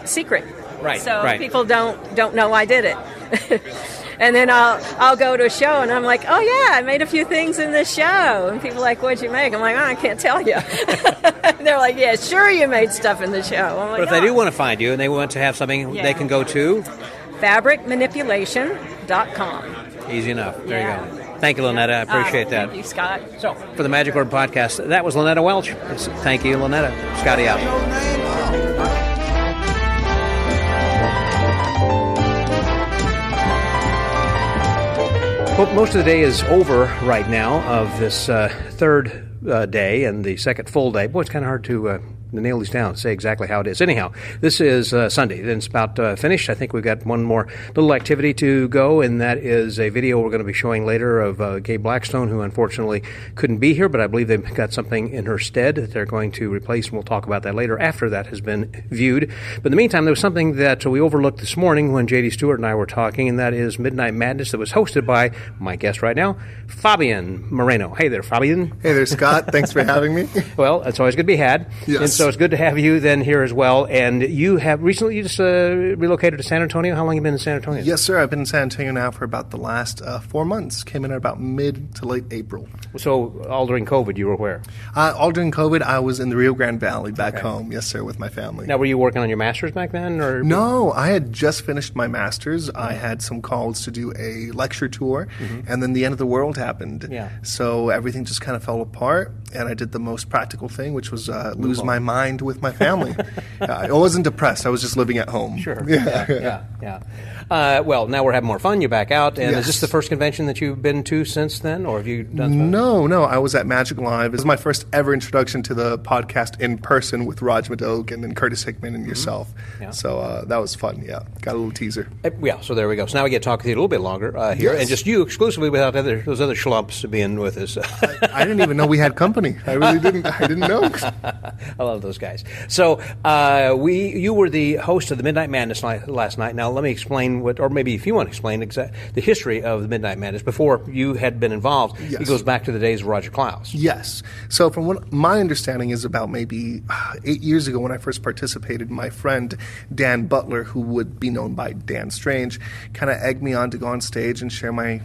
secret. Right. So people don't know I did it. And then I'll go to a show and I'm like, oh yeah, I made a few things in this show. And people are like, what'd you make? I'm like, I can't tell you. They're like, yeah, sure you made stuff in the show. I'm like, but if they do want to find you and they want to have something, they can go to fabricmanipulation.com. Easy enough. There you go. Thank you, Lynetta. I appreciate that. Thank you, Scott. So, for the Magic Word Podcast, that was Lynetta Welch. Thank you, Lynetta. Scotty out. Well, most of the day is over right now of this third day and the second full day. Boy, it's kind of hard to nail these down, say exactly how it is. Anyhow, this is Sunday. Then it's about finished. I think we've got one more little activity to go, and that is a video we're going to be showing later of Gabe Blackstone, who unfortunately couldn't be here, but I believe they've got something in her stead that they're going to replace, and we'll talk about that later after that has been viewed. But in the meantime, there was something that we overlooked this morning when J.D. Stewart and I were talking, and that is Midnight Madness that was hosted by my guest right now, Fabian Moreno. Hey there, Fabian. Hey there, Scott. Thanks for having me. Well, it's always good to be had. Yes. so it's good to have you then here as well. And you have recently just relocated to San Antonio. How long have you been in San Antonio? Yes, sir. I've been in San Antonio now for about the last 4 months. Came in at about mid to late April. So all during COVID, you were where? All during COVID, I was in the Rio Grande Valley back home. Yes, sir, with my family. Now, were you working on your master's back then? Or? No, I had just finished my master's. I had some calls to do a lecture tour, and then the end of the world happened. Yeah. So everything just kind of fell apart, and I did the most practical thing, which was lose my mind with my family. I wasn't depressed. I was just living at home. Sure. Yeah. Well, now we're having more fun. You're back out. And is this the first convention that you've been to since then, or have you done something? No. I was at Magic Live. It was my first ever introduction to the podcast in person with Raj Madoke and then Curtis Hickman and yourself. Yeah. So that was fun, yeah. Got a little teaser. Yeah, so there we go. So now we get to talk with you a little bit longer here, and just you exclusively without those other schlumps being with us. I didn't even know we had company. I really didn't. I didn't know. I love those guys. So you were the host of the Midnight Madness last night. Now let me explain or maybe if you want to explain the history of the Midnight Madness before you had been involved. Yes. It goes back to the days of Roger Klaus. Yes. So from what my understanding is, about maybe 8 years ago when I first participated, my friend Dan Butler, who would be known by Dan Strange, kind of egged me on to go on stage and share my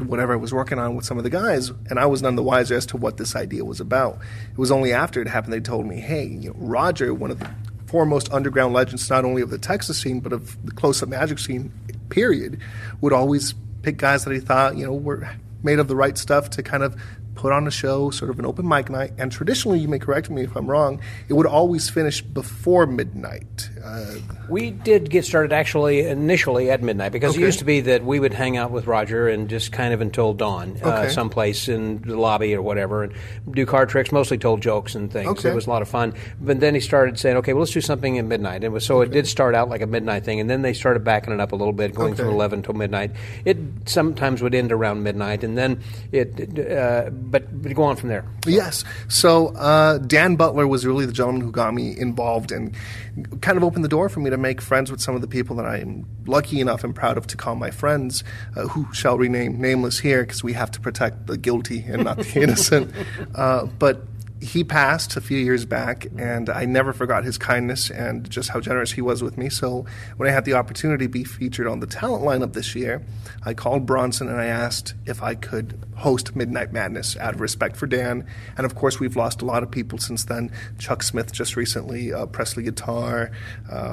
whatever I was working on with some of the guys, and I was none the wiser as to what this idea was about. It was only after it happened they told me, hey, Roger, one of the foremost underground legends, not only of the Texas scene, but of the close-up magic scene, period, would always pick guys that he thought, were made of the right stuff to kind of put on a show, sort of an open mic night. And traditionally, you may correct me if I'm wrong, it would always finish before midnight. We did get started actually initially at midnight because it used to be that we would hang out with Roger and just kind of until dawn, someplace in the lobby or whatever, and do card tricks, mostly told jokes and things. It was a lot of fun. But then he started saying, okay, well, let's do something at midnight. It did start out like a midnight thing, and then they started backing it up a little bit, going from 11 till midnight. It sometimes would end around midnight, and then but go on from there. Yes. So Dan Butler was really the gentleman who got me involved and kind of opened the door for me to make friends with some of the people that I am lucky enough and proud of to call my friends, who shall remain nameless here because we have to protect the guilty and not the innocent. But he passed a few years back, and I never forgot his kindness and just how generous he was with me. So when I had the opportunity to be featured on the talent lineup this year, I called Bronson and I asked if I could host Midnight Madness out of respect for Dan. And of course, we've lost a lot of people since then. Chuck Smith just recently, Presley Guitar. Sal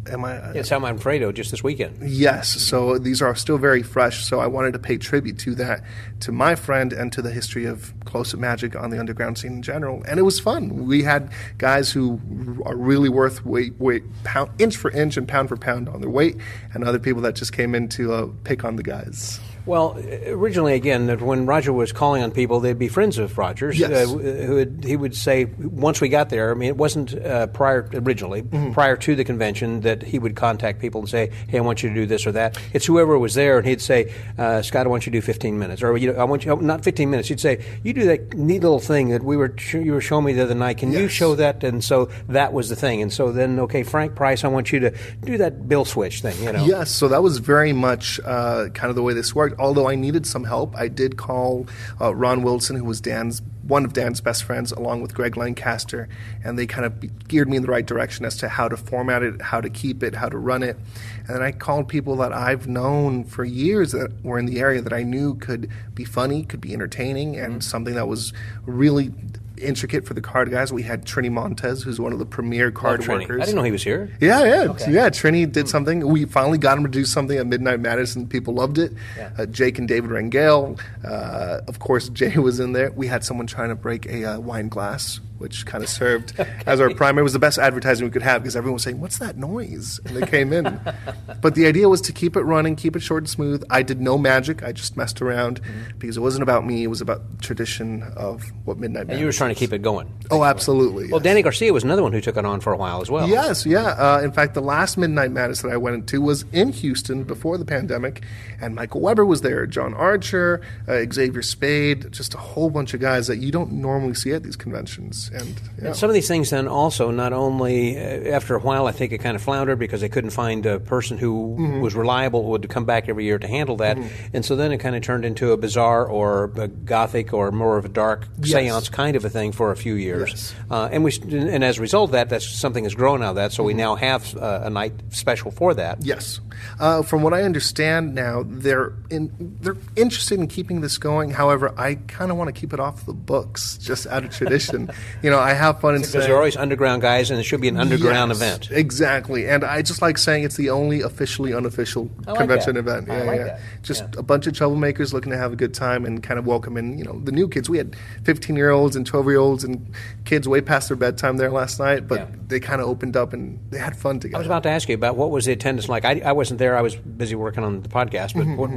Manfredo just this weekend. Yes, so these are still very fresh. So I wanted to pay tribute to that, to my friend, and to the history of close-up magic on the underground scene in general. And it was fun. We had guys who are really worth inch for inch and pound for pound on their weight, and other people that just came in to pick on the guys. Well, originally, again, when Roger was calling on people, they'd be friends of Roger's. Yes. He would say, once we got there, I mean, it wasn't prior to the convention that he would contact people and say, hey, I want you to do this or that. It's whoever was there, and he'd say, Scott, I want you to do 15 minutes. Or I want you, not 15 minutes. He'd say, you do that neat little thing that you were showing me the other night. Can you show that? And so that was the thing. And so then, okay, Frank Price, I want you to do that bill switch thing, Yes, so that was very much kind of the way this worked. Although I needed some help, I did call Ron Wilson, who was one of Dan's best friends, along with Greg Lancaster, and they kind of geared me in the right direction as to how to format it, how to keep it, how to run it. And then I called people that I've known for years that were in the area that I knew could be funny, could be entertaining, and something that was really intricate for the card guys. We had Trini Montez, who's one of the premier card workers. I didn't know he was here. Yeah. Okay. Yeah, Trini did something. We finally got him to do something at Midnight Madness, and people loved it. Yeah. Jake and David Rangel. Of course, Jay was in there. We had someone trying to break a wine glass, which kind of served as our primary. It was the best advertising we could have because everyone was saying, what's that noise? And they came in. But the idea was to keep it running, keep it short and smooth. I did no magic. I just messed around because it wasn't about me. It was about the tradition of what Midnight Madness. And you were trying to keep it going. Oh, absolutely. Well, Danny Garcia was another one who took it on for a while as well. Yes, yeah. In fact, the last Midnight Madness that I went into was in Houston before the pandemic, and Michael Weber was there, John Archer, Xavier Spade, just a whole bunch of guys that you don't normally see at these conventions. And some of these things then also, not only, after a while, I think it kind of floundered because they couldn't find a person who was reliable, would come back every year to handle that. And so then it kind of turned into a bizarre or a gothic or more of a dark seance kind of a thing. thing for a few years. Yes. And as a result of that, that's something has grown out of that. So we now have a night special for that. Yes. From what I understand now, they're interested in keeping this going. However, I kind of want to keep it off the books, just out of tradition. I have fun in saying... Because there are always underground guys, and it should be an underground event. Exactly. And I just like saying it's the only officially unofficial convention event. I like that. Just a bunch of troublemakers looking to have a good time and kind of welcome in, the new kids. We had 15-year-olds and 12-year-olds and kids way past their bedtime there last night, but they kind of opened up and they had fun together. I was about to ask you about what was the attendance like. I wasn't there. I was busy working on the podcast, but what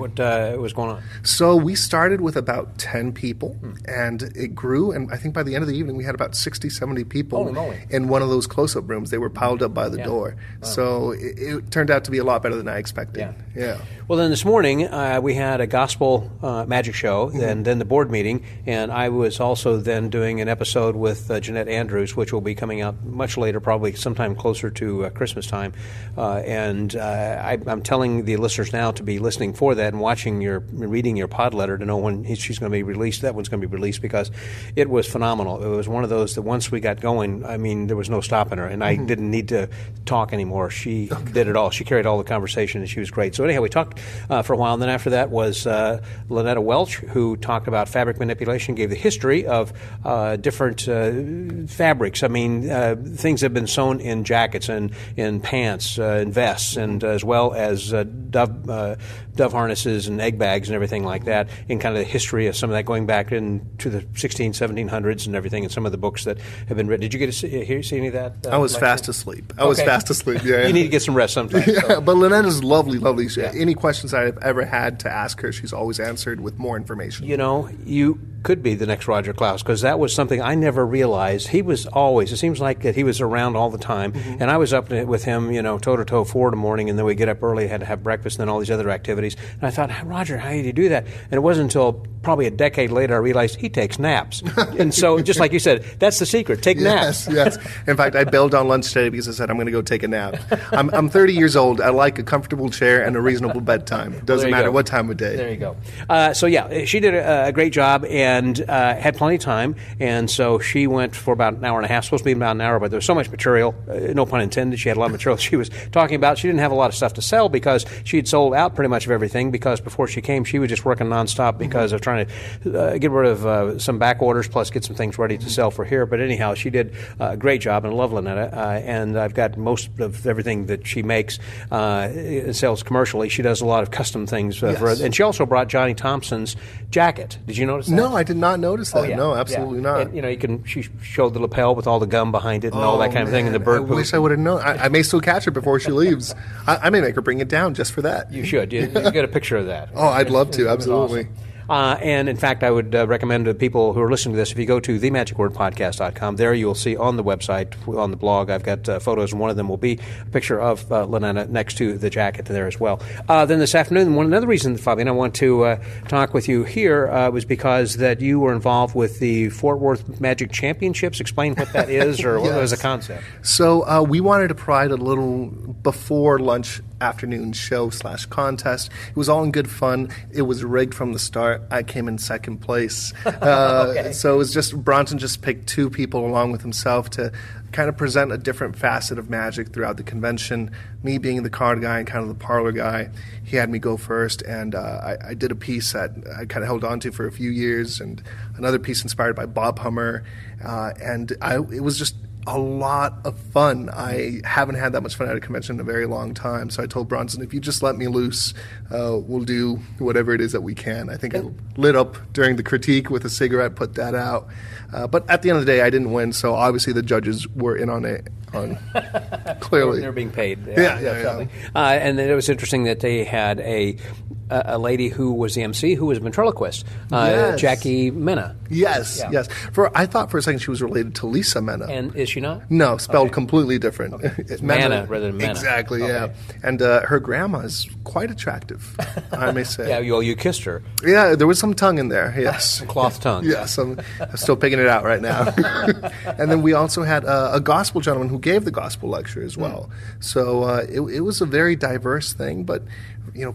was going on? So we started with about 10 people, and it grew, and I think by the end of the evening we had about 60, 70 people in one of those close-up rooms. They were piled up by the door. Wow. So it turned out to be a lot better than I expected. Yeah. Well, then this morning we had a gospel magic show, and then the board meeting, and I was also then doing an episode with Jeanette Andrews, which will be coming out much later, probably sometime closer to Christmas time. And I'm telling the listeners now to be listening for that and reading your pod letter to know when she's going to be released. That one's going to be released because it was phenomenal. It was one of those that once we got going, I mean, there was no stopping her, and I didn't need to talk anymore. She did it all. She carried all the conversation, and she was great. So anyhow, we talked for a while, and then after that was Lynetta Welch, who talked about fabric manipulation, gave the history of different fabrics. I mean, things that have been sewn in jackets and in pants and vests, and as well as dove harnesses and egg bags and everything like that, in kind of the history of some of that going back into the 1700s and everything, and some of the books that have been written. Did you get to see any of that? I was fast asleep. Yeah. You need to get some rest sometime. Yeah, but Lynetta's lovely. Any questions I've ever had to ask her, she's always answered with more information. You could be the next Roger Klaus, because that was something I never realized. He was always, it seems like that he was around all the time, and I was up with him, toe-to-toe 4 in the morning, and then we get up early, had to have breakfast, and then all these other activities. And I thought, Roger, how did you do that? And it wasn't until probably a decade later I realized he takes naps. And so, just like you said, that's the secret. Take naps. Yes. In fact, I bailed on lunch today because I said I'm going to go take a nap. I'm 30 years old. I like a comfortable chair and a reasonable bedtime. Doesn't matter what time of day. There you go. She did a great job and had plenty of time. And so she went for about an hour and a half. Supposed to be about an hour, but there was so much material. No pun intended. She had a lot of material she was talking about. She didn't have a lot of stuff to sell because she had sold out pretty much of everything, because before she came, she was just working nonstop because of trying to get rid of some back orders, plus get some things ready to sell for here. But anyhow, she did a great job, and I love Lynetta. And I've got most of everything that she makes sells commercially. She does a lot of custom things. And she also brought Johnny Thompson's jacket. Did you notice that? No, I did not notice that. Oh, yeah. No, absolutely not. And, she showed the lapel with all the gum behind it and all that kind of thing, and the bird poop. I wish I would have known. I may still catch her before she leaves. I may make her bring it down just for that. You should. You get a picture of that. Oh, I'd love to. Absolutely. Awesome. And in fact, I would recommend to people who are listening to this, if you go to themagicwordpodcast.com, there you'll see on the website, on the blog, I've got photos, and one of them will be a picture of Lynetta next to the jacket there as well. Then this afternoon, another reason, Fabian, I want to talk with you here was because that you were involved with the Fort Worth Magic Championships. Explain what that is, or what was the concept? So we wanted to provide a little before lunch afternoon show / contest. It was all in good fun. It was rigged from the start. I came in second place. Okay. So it was just, Bronson just picked 2 people along with himself to kind of present a different facet of magic throughout the convention. Me being the card guy and kind of the parlor guy, he had me go first, and I did a piece that I kind of held on to for a few years, and another piece inspired by Bob Hummer, and it was just a lot of fun. I haven't had that much fun at a convention in a very long time, so I told Bronson, if you just let me loose, we'll do whatever it is that we can. I think I lit up during the critique with a cigarette, put that out. But at the end of the day, I didn't win, so obviously the judges were in on it. Clearly. They're being paid. Yeah. And then it was interesting that they had a lady who was the MC who was a ventriloquist, Jackie Mena. Yes. I thought for a second she was related to Lisa Mena. And is she not? No, spelled completely different. Okay. Mana rather than Mena. Exactly, yeah. And her grandma is quite attractive, I may say. Yeah, you kissed her. Yeah, there was some tongue in there, yes. Some cloth tongue. Yes, I'm still picking it out right now. And then we also had a gospel gentleman who gave the gospel lecture as well. So it was a very diverse thing, but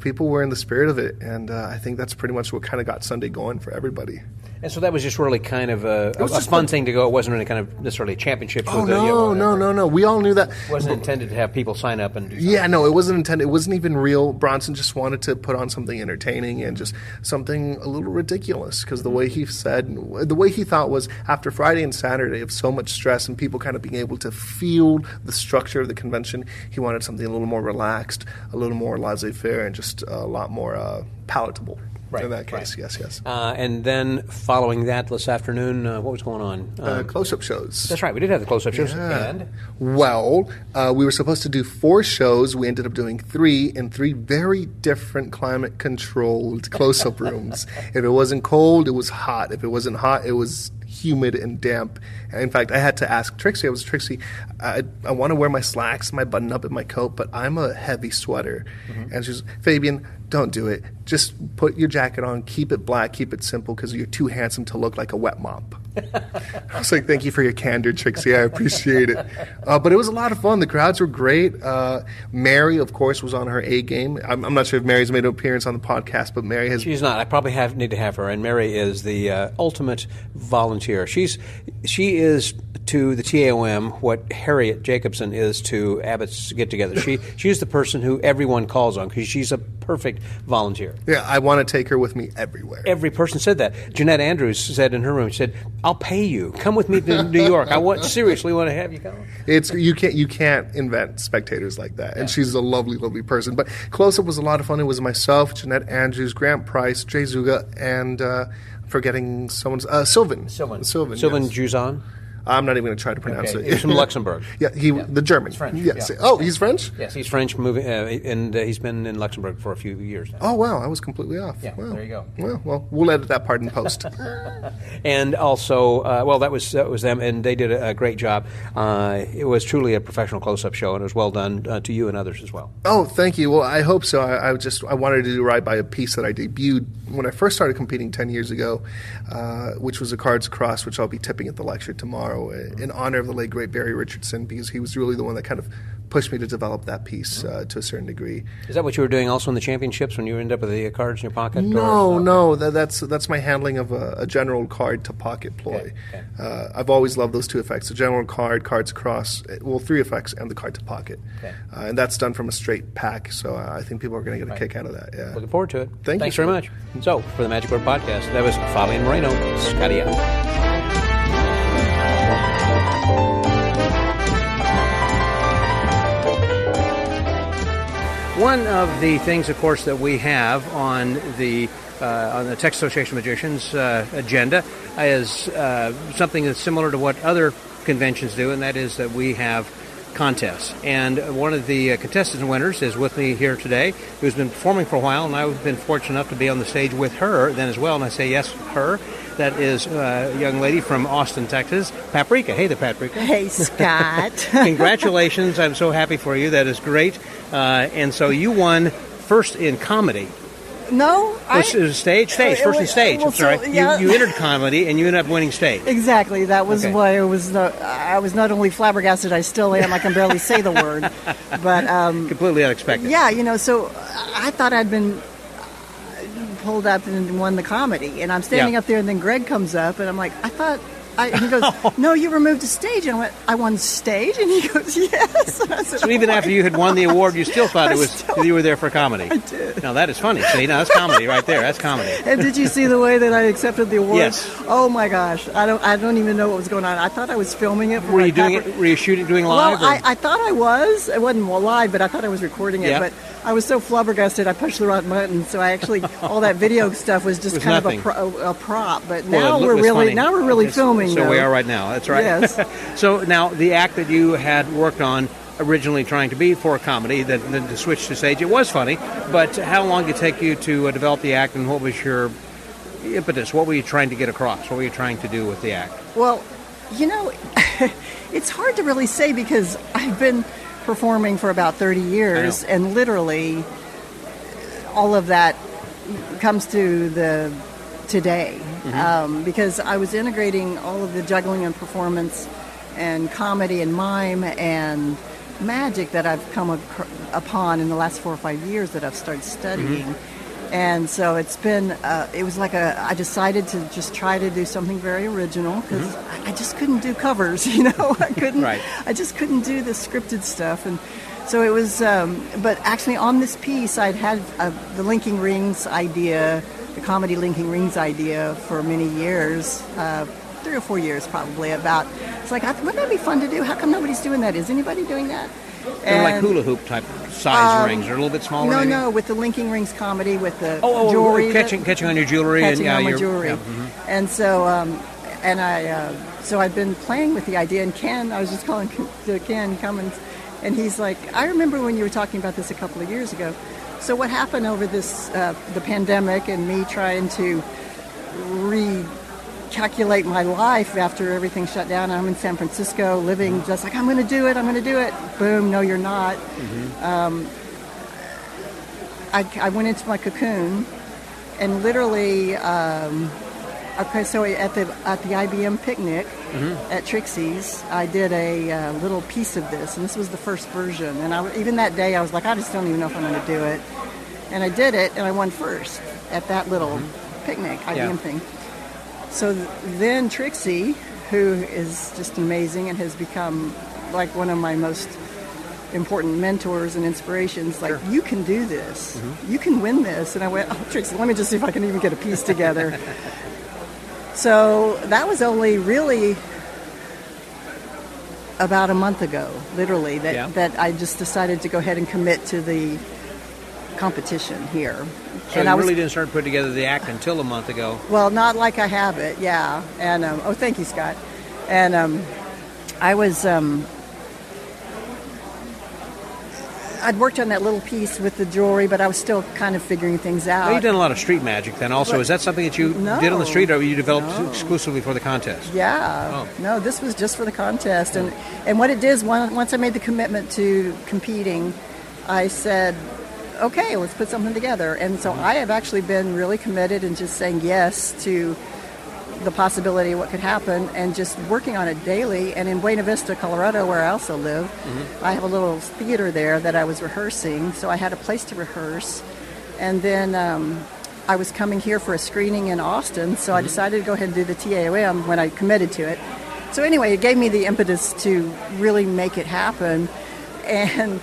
people were in the spirit of it, and I think that's pretty much what kind of got Sunday going for everybody. And so that was just really kind of a fun thing to go. It wasn't really kind of necessarily championships. Oh, no. We all knew that. It wasn't intended to have people sign up and do something. Yeah, no, it wasn't intended. It wasn't even real. Bronson just wanted to put on something entertaining and just something a little ridiculous, because the way he thought was, after Friday and Saturday of so much stress and people kind of being able to feel the structure of the convention, he wanted something a little more relaxed, a little more laissez-faire, and just a lot more palatable. Right, in that case, right. Yes. And then following that this afternoon, what was going on? Close-up shows. That's right. We did have the close-up shows. Yeah. And? Well, we were supposed to do 4 shows. We ended up doing 3 in 3 very different climate-controlled close-up rooms. If it wasn't cold, it was hot. If it wasn't hot, it was humid and damp. And in fact, I had to ask Trixie. I want to wear my slacks, my button-up, and my coat, but I'm a heavy sweater. Mm-hmm. And she's, Fabian, don't do it. Just put your jacket on, keep it black, keep it simple, because you're too handsome to look like a wet mop. I was like, thank you for your candor, Trixie. I appreciate it. But it was a lot of fun. The crowds were great. Mary, of course, was on her A game. I'm not sure if Mary's made an appearance on the podcast, but Mary has... She's not. I probably need to have her. And Mary is the ultimate volunteer. She is to the T.A.O.M. what Harriet Jacobson is to Abbott's get-together. She's the person who everyone calls on, because she's a perfect volunteer. Yeah, I want to take her with me everywhere. Every person said that. Jeanette Andrews said in her room, she said, I'll pay you. Come with me to New York. Seriously want to have you come. You can't invent spectators like that. And she's a lovely, lovely person. But Close-Up was a lot of fun. It was myself, Jeanette Andrews, Grant Price, Jay Zuga, and forgetting someone's Sylvan. Sylvan Yes. Juzon. I'm not even going to try to pronounce it. He's from Luxembourg. The German. He's French. Yes. Yeah. Oh, he's French? Yes, he's French, and he's been in Luxembourg for a few years now. Oh, wow, I was completely off. Yeah, wow. There you go. Well, we'll edit that part in post. And also, that was them, and they did a great job. It was truly a professional close-up show, and it was well done to you and others as well. Oh, thank you. Well, I hope so. I wanted to do right by a piece that I debuted when I first started competing 10 years ago, which was a cards across, which I'll be tipping at the lecture tomorrow, in honor of the late, great Barry Richardson, because he was really the one that kind of pushed me to develop that piece to a certain degree. Is that what you were doing also in the championships when you ended up with the cards in your pocket? No. That's my handling of a general card to pocket ploy. Okay. I've always loved those 2 effects: the general card, cards across, 3 effects, and the card to pocket. Okay. And that's done from a straight pack, so I think people are going to get a kick out of that. Yeah. Looking forward to it. Thanks very much. So, for the Magic Word Podcast, that was Fabian Moreno. Scotty out. One of the things, of course, that we have on the Texas Association of Magicians agenda is something that's similar to what other conventions do, and that is that we have contests. And one of the contestants and winners is with me here today, who's been performing for a while, and I've been fortunate enough to be on the stage with her then as well, and I say yes, her. That is a young lady from Austin, Texas, Paprika. Hey there, Paprika. Hey, Scott. Congratulations. I'm so happy for you. That is great. And so you won first in comedy. No, First in stage. I'm sorry. You entered comedy, and you ended up winning stage. Exactly. That was why I was not only flabbergasted, I still am. I can barely say the word. But completely unexpected. Yeah, so I thought I'd been pulled up and won the comedy, and I'm standing up there, and then Greg comes up, and I'm like, he goes, no, you were moved to stage. And I went, I won stage? And he goes, yes. And I said, so even after you had won the award, you still thought you were there for comedy? I did. Now, that is funny. See, now that's comedy right there. That's comedy. And did you see the way that I accepted the award? Yes. Oh, my gosh. I don't even know what was going on. I thought I was filming it. Were you doing live? Well, I thought I was. It wasn't live, but I thought I was recording it. But I was so flabbergasted, I pushed the wrong button. So I actually, all that video stuff was just kind of a prop. But now we're really filming. So we are right now. That's right. Yes. So now the act that you had worked on originally trying to be for a comedy, then to switch to stage, it was funny. But how long did it take you to develop the act, and what was your impetus? What were you trying to get across? What were you trying to do with the act? Well, it's hard to really say because I've been performing for about 30 years, and literally all of that comes to the today. Because I was integrating all of the juggling and performance and comedy and mime and magic that I've come upon in the last 4 or 5 years that I've started studying. And so it's been, it was like I decided to just try to do something very original because I just couldn't do covers, I couldn't, I just couldn't do the scripted stuff. And so it was, but actually on this piece, I'd had the Linking Rings idea, the comedy Linking Rings idea for many years, 3 or 4 years probably, it's like, wouldn't that be fun to do? How come nobody's doing that? Is anybody doing that? They're like hula hoop type size rings. They're a little bit smaller. No, with the Linking Rings comedy, with the jewelry, catching on your jewelry, catching on my jewelry, and so so I've been playing with the idea. And Ken, I was just calling Ken Cummins, and he's like, I remember when you were talking about this a couple of years ago. So what happened over this the pandemic and me trying to recalculate my life after everything shut down. I'm in San Francisco living just like, I'm going to do it. Boom, no, you're not. I went into my cocoon and literally, so at the IBM picnic at Trixie's, I did a little piece of this, and this was the first version. And even that day, I was like, I just don't even know if I'm going to do it. And I did it, and I won first at that little picnic IBM thing. So then Trixie, who is just amazing and has become like one of my most important mentors and inspirations, like, you can do this. You can win this. And I went, Trixie, let me just see if I can even get a piece together. So that was only really about a month ago, literally, that I just decided to go ahead and commit to the competition here. So you really didn't start putting together the act until a month ago? Well, not like I have it, yeah. And thank you, Scott. And I was I'd worked on that little piece with the jewelry, but I was still kind of figuring things out. Well, you've done a lot of street magic then also. Is that something that you did on the street, or you developed exclusively for the contest? Yeah. No, this was just for the contest. And what it did is, once I made the commitment to competing, I said, okay, let's put something together. And so I have actually been really committed and just saying yes to the possibility of what could happen and just working on it daily. And in Buena Vista, Colorado, where I also live, I have a little theater there that I was rehearsing, so I had a place to rehearse. And then I was coming here for a screening in Austin, so I decided to go ahead and do the T.A.O.M. when I committed to it. So anyway, it gave me the impetus to really make it happen and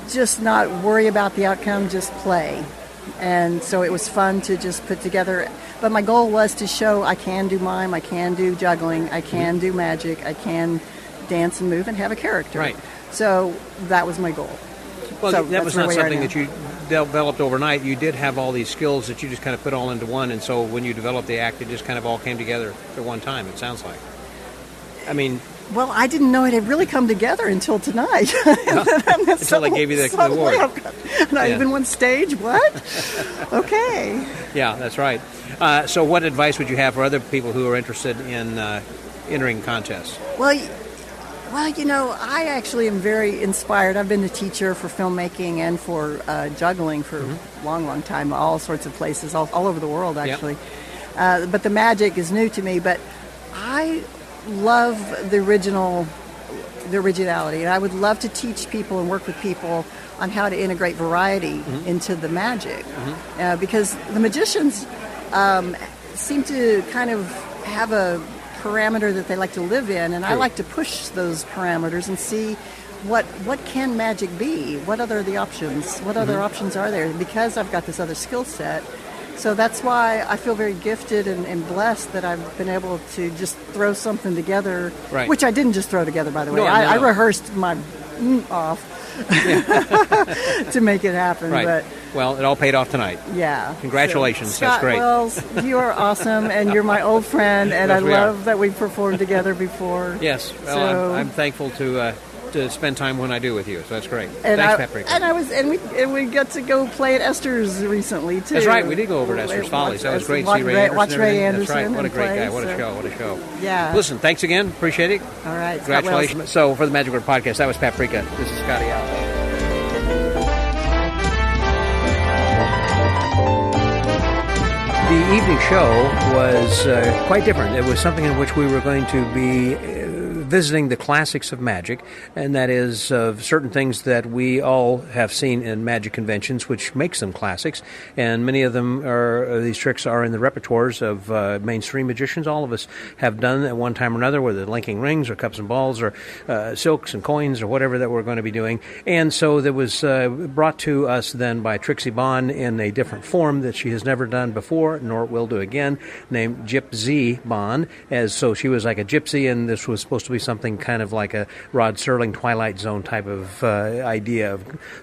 just not worry about the outcome, just play. And so it was fun to just put together. But my goal was to show I can do mime, I can do juggling, I can do magic, I can dance and move and have a character. Right. So that was my goal. Well, so that was not something that you developed overnight. You did have all these skills that you just kind of put all into one. And so when you developed the act, it just kind of all came together at one time, it sounds like. I mean... Well, I didn't know it had really come together until tonight. Until they gave you the award. And I even won stage. What? Okay. Yeah, that's right. So what advice would you have for other people who are interested in entering contests? Well, I actually am very inspired. I've been a teacher for filmmaking and for juggling for a long, long time, all sorts of places, all over the world, actually. Yep. But the magic is new to me. But I love the originality, and I would love to teach people and work with people on how to integrate variety into the magic, because the magicians seem to kind of have a parameter that they like to live in, and I like to push those parameters and see what can magic be, what other the options, what other options are there, because I've got this other skill set. So that's why I feel very gifted and blessed that I've been able to just throw something together, which I didn't just throw together, by the way. I rehearsed my off to make it happen. Right. But, well, it all paid off tonight. Yeah. Congratulations. So, Scott that's great. Wells, you are awesome, and you're my old friend, and I love that we've performed together before. Yes. Well, so, I'm thankful to spend time when I do with you, so that's great. And Thanks, Paprika. And we got to go play at Esther's recently too. That's right, we did go over to Esther's Follies. That was great to see Ray Anderson. Watch Ray Anderson. That's right. What a great guy. What a show. Yeah. Listen, thanks again. Appreciate it. All right. Congratulations. So for the Magic Word Podcast, that was Paprika. This is Scotty out. The evening show was quite different. It was something in which we were going to be visiting the classics of magic, and that is certain things that we all have seen in magic conventions, which makes them classics. And many of them these tricks are in the repertoires of mainstream magicians. All of us have done at one time or another, whether linking rings or cups and balls or silks and coins or whatever that we're going to be doing. And so that was brought to us then by Trixie Bond in a different form that she has never done before, nor will do again, named Gypsy Bond. So she was like a gypsy, and this was supposed to be something kind of like a Rod Serling Twilight Zone type of idea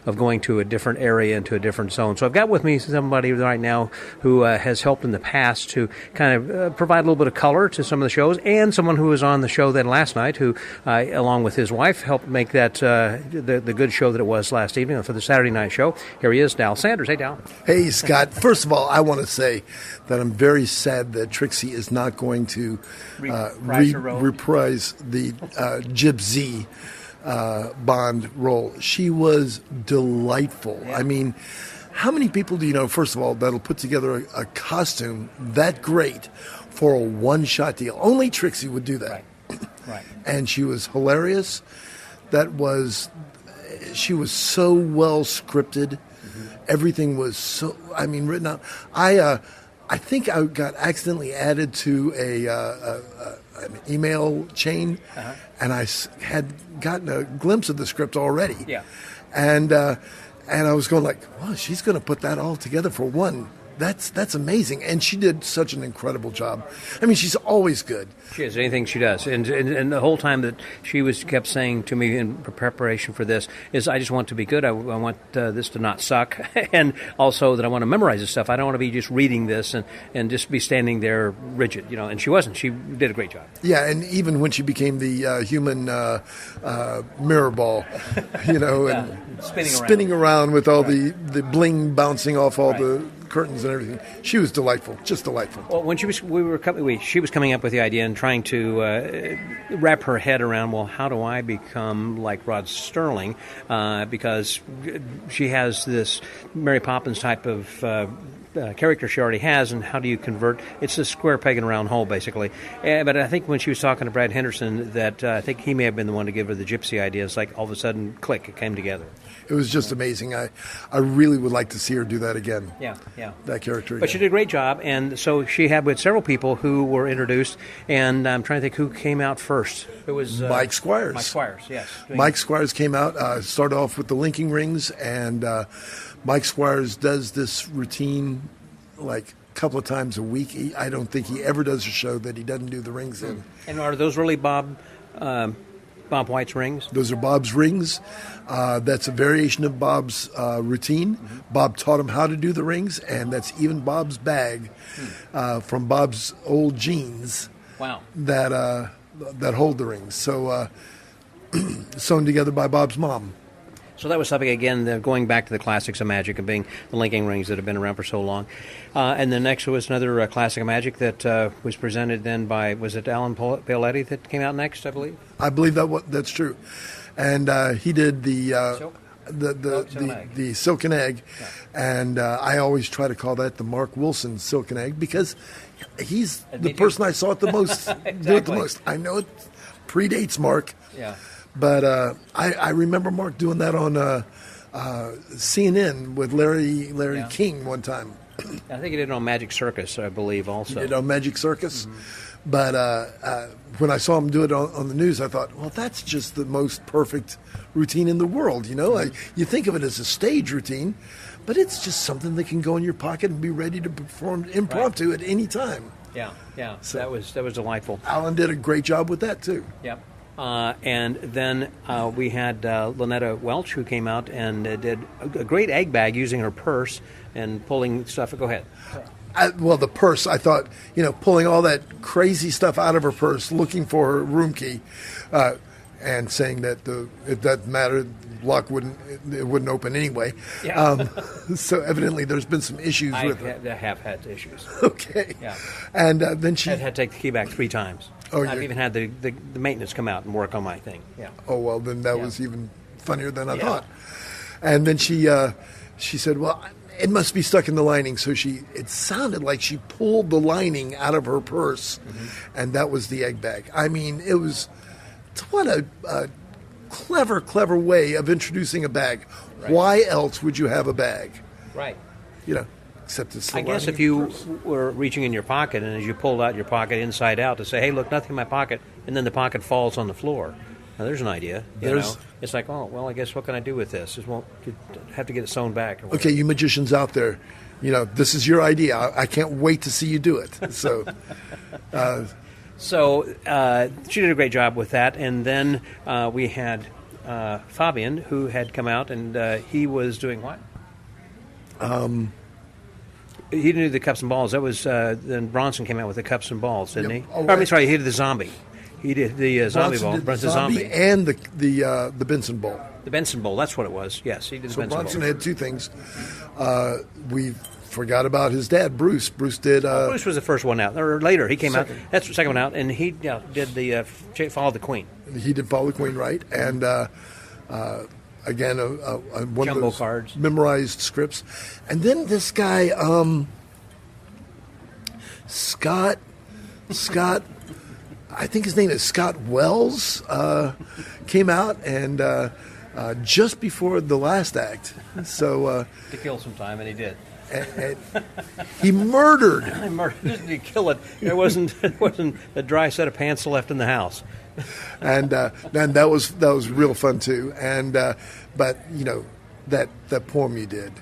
of going to a different area into a different zone. So I've got with me somebody right now who has helped in the past to kind of provide a little bit of color to some of the shows, and someone who was on the show then last night who, along with his wife, helped make that the good show that it was last evening for the Saturday night show. Here he is, Dal Sanders. Hey, Dal. Hey, Scott. First of all, I want to say that I'm very sad that Trixie is not going to reprise the Gypsy Bond role. She was delightful. Yeah. I mean, how many people do you know, first of all, that'll put together a costume that great for a one-shot deal? Only Trixie would do that. Right. And she was hilarious. She was so well scripted. Mm-hmm. Everything was so, written out. I think I got accidentally added to an email chain, and I had gotten a glimpse of the script already. Yeah. And I was going like, wow, she's going to put that all together for one. That's amazing. And she did such an incredible job. I mean, she's always good. She is, anything she does. And the whole time that she kept saying to me in preparation for this is, I just want to be good. I want this to not suck. And also that I want to memorize this stuff. I don't want to be just reading this and just be standing there rigid, And she wasn't. She did a great job. Yeah, and even when she became the human mirror ball, and spinning around with all the bling bouncing off all the curtains and everything. She was delightful, just delightful. Well, when she was coming up with the idea and trying to wrap her head around, well, how do I become like Rod Serling? Because she has this Mary Poppins type of character she already has, and how do you convert? It's a square peg in a round hole, basically. But I think when she was talking to Brad Henderson, that I think he may have been the one to give her the gypsy idea. It's like all of a sudden, click, it came together. It was just amazing. I really would like to see her do that again. Yeah. That character again. But she did a great job, and so she had with several people who were introduced, and I'm trying to think who came out first. It was Mike Squires. Mike Squires, yes. Mike Squires came out, started off with the linking rings, and Mike Squires does this routine like a couple of times a week. I don't think he ever does a show that he doesn't do the rings in. And are those really Bob White's rings? Those are Bob's rings. That's a variation of Bob's routine. Mm-hmm. Bob taught him how to do the rings, and that's even Bob's bag from Bob's old jeans. Wow. That hold the rings. So sewn together by Bob's mom. So that was something, again, going back to the classics of magic and being the linking rings that have been around for so long. And then next was another classic of magic that was presented then by, was it Alan Paoletti that came out next, I believe? I believe that's true. And he did the silken egg. Yeah. And I always try to call that the Mark Wilson silken egg because he's the person I saw it the most. Exactly. Do it the most. I know it predates Mark. Yeah. But I remember Mark doing that on CNN with Larry King one time. I think he did it on Magic Circus, I believe, also. He did it on Magic Circus. Mm-hmm. But when I saw him do it on the news, I thought, well, that's just the most perfect routine in the world, You think of it as a stage routine, but it's just something that can go in your pocket and be ready to perform impromptu at any time. Yeah. So that was delightful. Alan did a great job with that, too. Yep. And then we had Lynetta Welch, who came out and did a great egg bag using her purse and pulling stuff. Go ahead. The purse, I thought, pulling all that crazy stuff out of her purse, looking for her room key, and saying that it doesn't matter, lock wouldn't open anyway. Yeah. So evidently there's been some issues with it. I have had issues. Okay. Yeah. And then she had to take the key back 3 times. Oh, I've even had the maintenance come out and work on my thing. Yeah. Oh, well, then that was even funnier than I thought. And then she said, well, it must be stuck in the lining. So it sounded like she pulled the lining out of her purse, and that was the egg bag. I mean, it was what a clever way of introducing a bag. Right. Why else would you have a bag? Right. Except it's I guess if you were reaching in your pocket and as you pulled out your pocket inside out to say, hey, look, nothing in my pocket, and then the pocket falls on the floor. Now, there's an idea. You know? It's like, oh, well, I guess what can I do with this? You have to get it sewn back. Okay, you magicians out there, this is your idea. I can't wait to see you do it. So, she did a great job with that. And then we had Fabian, who had come out, and he was doing what? He didn't do the cups and balls. That was then Bronson came out with the cups and balls, didn't he? Sorry, he did the zombie. He did the zombie ball. Did the zombie and the Benson Bowl. The Benson Bowl, that's what it was. Yes, he did the Benson Bronson Bowl. had two things. We forgot about his dad, Bruce. Bruce did. Bruce was the first one out, or later he came out. That's the second one out, and he did the Follow the Queen. He did Follow the Queen, right? And again, one Jumbo of those cards, memorized scripts, and then this guy, Scott. I think his name is Scott Wells. Came out and just before the last act, so to kill some time, and he did. And he murdered. Didn't kill it? It wasn't a dry set of pants left in the house. And that was real fun too. And but that poem you did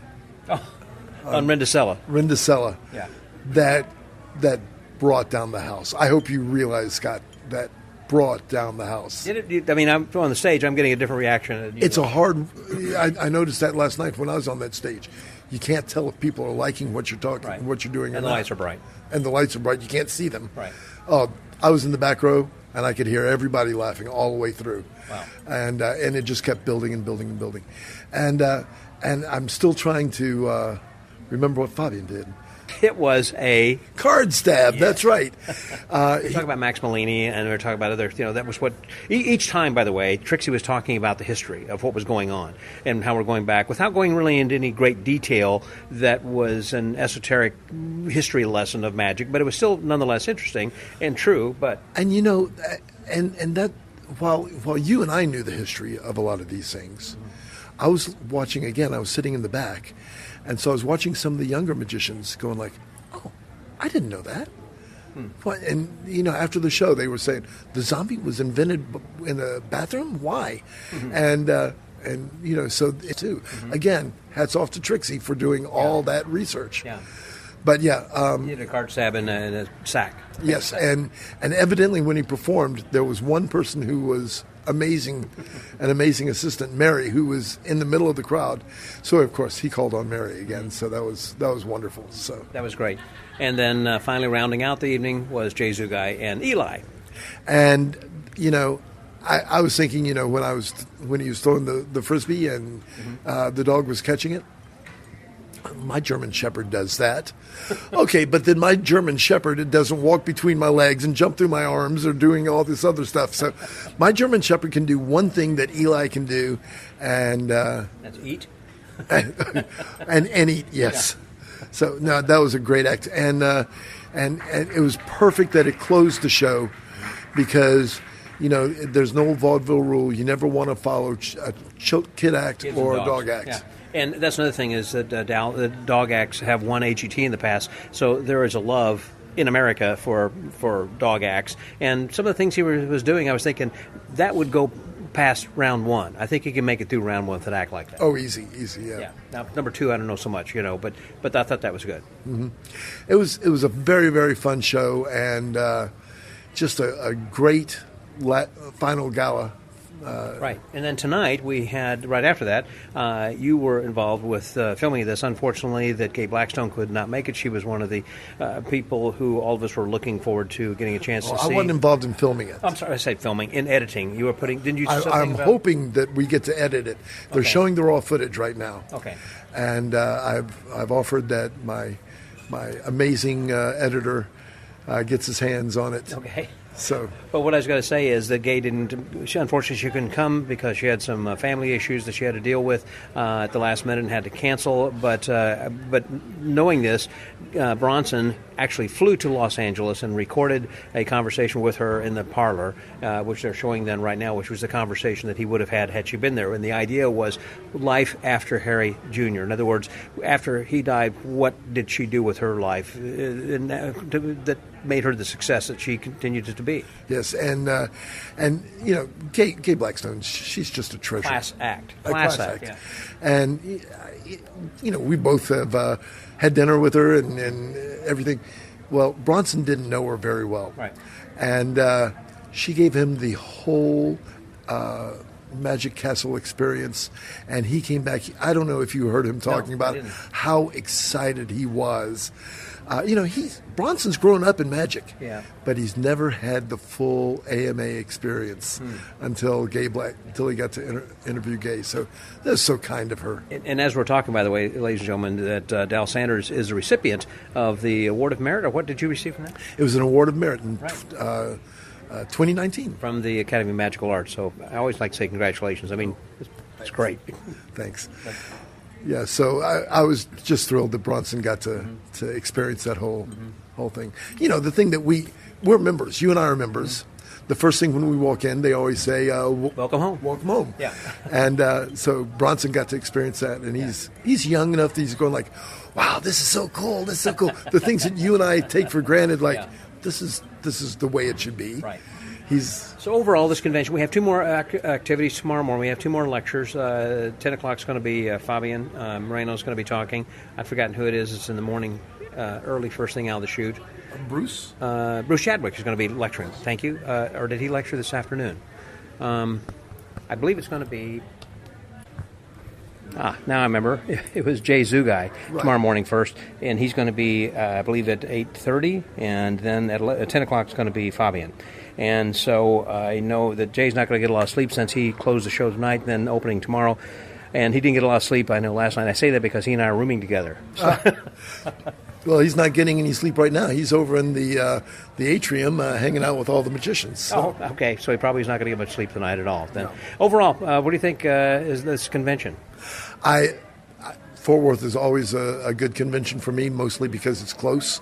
on Rindicella. Yeah. That brought down the house. I hope you realize, Scott, that brought down the house. Did it? I mean, I'm on the stage. I'm getting a different reaction. It's a hard. I noticed that last night when I was on that stage. You can't tell if people are liking what you're talking, right. what you're doing, and the lights are bright. And the lights are bright. You can't see them. Right. Oh, I was in the back row, and I could hear everybody laughing all the way through. Wow. And it just kept building and building and building, and I'm still trying to remember what Fabian did. It was a card stab. Yeah. That's right. We're talking about Max Malini, and we're talking about other. That was what each time. By the way, Trixie was talking about the history of what was going on and how we're going back, without going really into any great detail. That was an esoteric history lesson of magic, but it was still nonetheless interesting and true. But and and that while you and I knew the history of a lot of these things, I was watching again. I was sitting in the back. And so I was watching some of the younger magicians going like, oh, I didn't know that. And, after the show, they were saying, the zombie was invented in a bathroom? Why? Mm-hmm. So it too. Mm-hmm. Again, hats off to Trixie for doing all that research. Yeah. But yeah. He did a card stab in a sack. Yes, and evidently when he performed, there was one person who was an amazing assistant, Mary, who was in the middle of the crowd. So of course he called on Mary again. So that was wonderful. So that was great. And then finally rounding out the evening was Jay Zugai and Eli. And I was thinking, when he was throwing the frisbee and the dog was catching it. My German Shepherd does that. Okay, but then my German Shepherd, it doesn't walk between my legs and jump through my arms or doing all this other stuff. So my German Shepherd can do one thing that Eli can do, and that's eat. and eat, yes. Yeah. So no, that was a great act, and it was perfect that it closed the show because. There's no vaudeville rule. You never want to follow a kid act or a dog act. Yeah. And that's another thing is that the dog acts have won AGT in the past, so there is a love in America for dog acts. And some of the things he was doing, I was thinking that would go past round one. I think he can make it through round one with an act like that. Oh, easy, yeah. Now number two, I don't know so much, but I thought that was good. Mm-hmm. It was a very, very fun show and just a great final gala. Right. And then tonight we had, right after that, you were involved with filming this. Unfortunately, that Kay Blackstone could not make it. She was one of the people who all of us were looking forward to getting a chance to see. I wasn't involved in filming it. I'm sorry, I said filming. In editing. You were putting, didn't you? I'm hoping that we get to edit it. They're showing the raw footage right now. Okay. And I've offered that my amazing editor gets his hands on it. Okay. So, but what I was going to say is that Gay unfortunately she couldn't come because she had some family issues that she had to deal with at the last minute and had to cancel. But knowing this, Bronson actually flew to Los Angeles and recorded a conversation with her in the parlor, which they're showing then right now, which was the conversation that he would have had she been there. And the idea was life after Harry Jr. In other words, after he died, what did she do with her life that made her the success that she continued to be? Yes, and Kay Blackstone, she's just a treasure. Class act. Yeah. And we both have had dinner with her and everything. Well, Bronson didn't know her very well, right? And she gave him the whole Magic Castle experience, and he came back. I don't know if you heard him talking about how excited he was. Bronson's grown up in Magic, but he's never had the full AMA experience until he got to interview Gay. So that's so kind of her. And as we're talking, by the way, ladies and gentlemen, that Dal Sanders is the recipient of the Award of Merit. Or what did you receive from that? It was an Award of Merit in 2019 from the Academy of Magical Arts. So I always like to say congratulations. I mean, it's great. Thanks. Yeah, so I was just thrilled that Bronson got to experience that whole thing. The thing that we're members. You and I are members. The first thing when we walk in, they always say, "Welcome home." Welcome home. Yeah. And so Bronson got to experience that, and he's young enough that he's going like, "Wow, this is so cool! This is so cool." The things that you and I take for granted, like this is the way it should be. Right. So overall, this convention, we have two more activities tomorrow morning. We have two more lectures. 10 o'clock is going to be Fabian Moreno is going to be talking. I've forgotten who it is. It's in the morning, early, first thing out of the chute. Bruce? Bruce Chadwick is going to be lecturing. Thank you. Or did he lecture this afternoon? I believe it's going to be... now I remember. It was Jay Zugai tomorrow morning first, and he's going to be, I believe, at 8:30, and then at 10 o'clock is going to be Fabian. And so I know that Jay's not going to get a lot of sleep since he closed the show tonight, then opening tomorrow. And he didn't get a lot of sleep, I know, last night. I say that because he and I are rooming together. So. Well, he's not getting any sleep right now. He's over in the atrium hanging out with all the magicians. So. Oh, okay. So he probably is not going to get much sleep tonight at all. Then, no. Overall, what do you think is this convention? Fort Worth is always a good convention for me, mostly because it's close,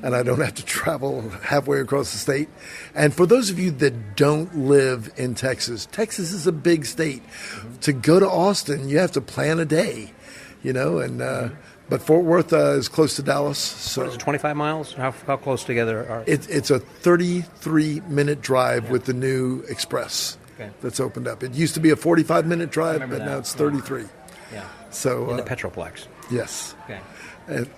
and I don't have to travel halfway across the state. And for those of you that don't live in Texas, Texas is a big state. To go to Austin, you have to plan a day, and but Fort Worth is close to Dallas. So what is it, 25 miles? How close together are it's a 33-minute drive with the new express that's opened up. It used to be a 45-minute drive, but now it's 33. Yeah. So in the Petroplex. Yes. Okay.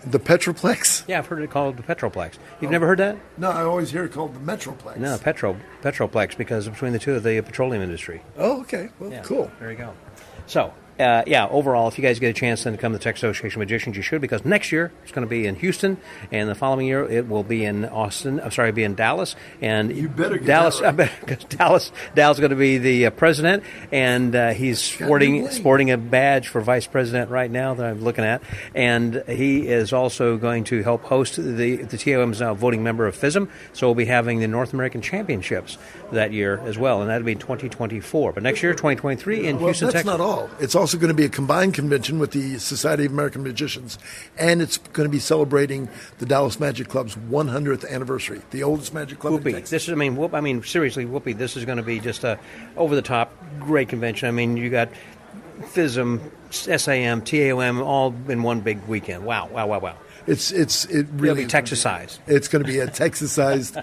The Petroplex? Yeah, I've heard it called the Petroplex. You've never heard that? No, I always hear it called the Metroplex. No, Petroplex, because between the two of the petroleum industry. Oh, okay. Well, cool. There you go. So, overall, if you guys get a chance then to come to the Texas Association of Magicians, you should, because next year it's going to be in Houston, and the following year it will be in be in Dallas. And you better get Dallas, that right. Because Dallas is going to be the president, and he's sporting a badge for vice president right now that I'm looking at, and he is also going to help host the T.A.O.M. is now a voting member of FISM, so we'll be having the North American Championships that year as well, and that'll be 2024. But next year, 2023, in Houston, that's Texas. Not all. It's also going to be a combined convention with the Society of American Magicians, and it's going to be celebrating the Dallas Magic Club's 100th anniversary, the oldest magic club in Texas. This is, seriously, Whoopi, this is going to be just a over-the-top great convention. I mean, you got FISM, SAM, T.A.O.M. all in one big weekend. Wow. It really be Texas-sized. It's going to be a Texas-sized.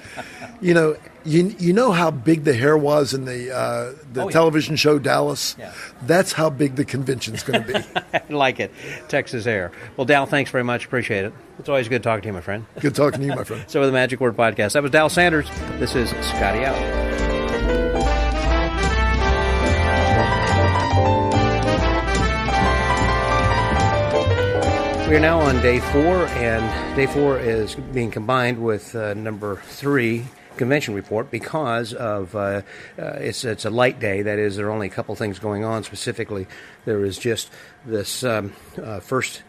You know how big the hair was in the television show Dallas? Yeah. That's how big the convention's going to be. I like it. Texas hair. Well, Dal, thanks very much. Appreciate it. It's always good talking to you, my friend. Good talking to you, my friend. So with the Magic Word Podcast, that was Dal Sanders. This is Scotty out. We are now on day 4, and day 4 is being combined with number 3 convention report because of it's a light day. That is, there are only a couple things going on. Specifically, there is just this first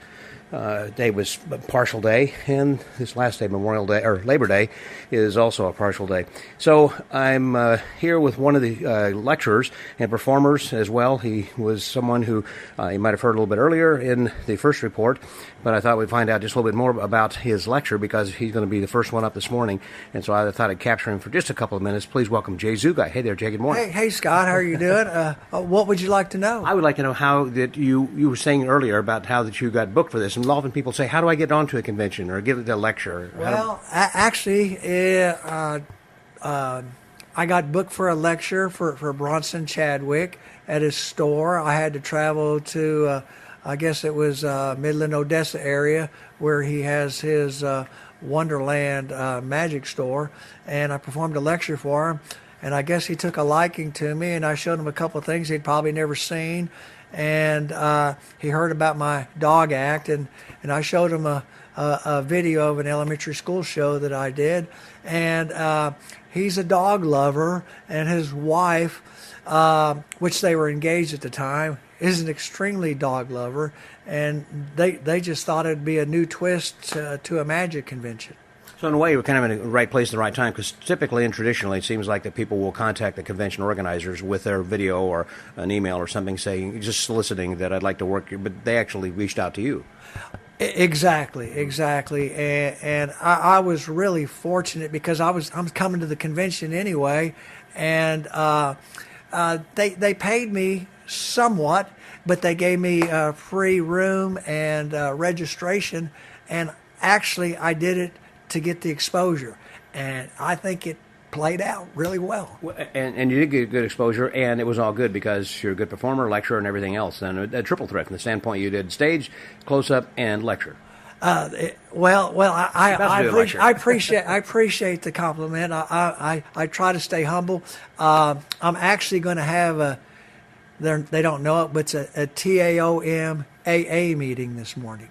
day was a partial day, and this last day, Memorial Day, or Labor Day, is also a partial day. So I'm here with one of the lecturers and performers as well. He was someone who you might have heard a little bit earlier in the first report, but I thought we'd find out just a little bit more about his lecture because he's going to be the first one up this morning, and so I thought I'd capture him for just a couple of minutes. Please welcome Jay Zugai. Hey there, Jay. Good morning. Hey, Scott. How are you doing? What would you like to know? I would like to know how that you were saying earlier about how that you got booked for this, and often people say, how do I get onto a convention or give a lecture? Well, actually, I got booked for a lecture for Bronson Chadwick at his store. I had to travel to, I guess it was Midland, Odessa area, where he has his Wonderland magic store, and I performed a lecture for him. And I guess he took a liking to me, and I showed him a couple of things he'd probably never seen. And he heard about my dog act, and I showed him a video of an elementary school show that I did. And he's a dog lover, and his wife, which they were engaged at the time, is an extremely dog lover. And they just thought it'd be a new twist to a magic convention. So in a way, we're kind of in the right place at the right time, because typically and traditionally it seems like that people will contact the convention organizers with their video or an email or something saying, just soliciting that I'd like to work here, but they actually reached out to you. Exactly. And I was really fortunate because I'm coming to the convention anyway, and they paid me somewhat, but they gave me a free room and registration, and actually I did it to get the exposure, and I think it played out really well. And you did get good exposure, and it was all good because you're a good performer, lecturer, and everything else, and a triple threat from the standpoint you did stage, close-up, and lecture. I appreciate the compliment. I try to stay humble. I'm actually going to have they don't know it, but it's a T.A.O.M. AA meeting this morning.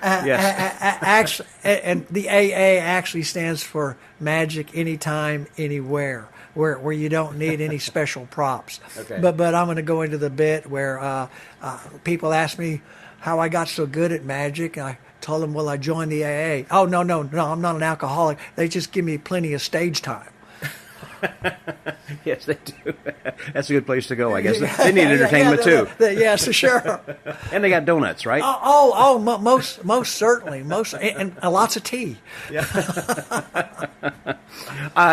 Actually, and the AA actually stands for Magic Anytime, Anywhere, where you don't need any special props. Okay. But I'm going to go into the bit where people ask me how I got so good at magic. I told them, well, I joined the AA. Oh, no, I'm not an alcoholic. They just give me plenty of stage time. Yes, they do. That's a good place to go, I guess. They need entertainment, too. Yes, sure. And they got donuts, right? Most certainly. And lots of tea. Yeah.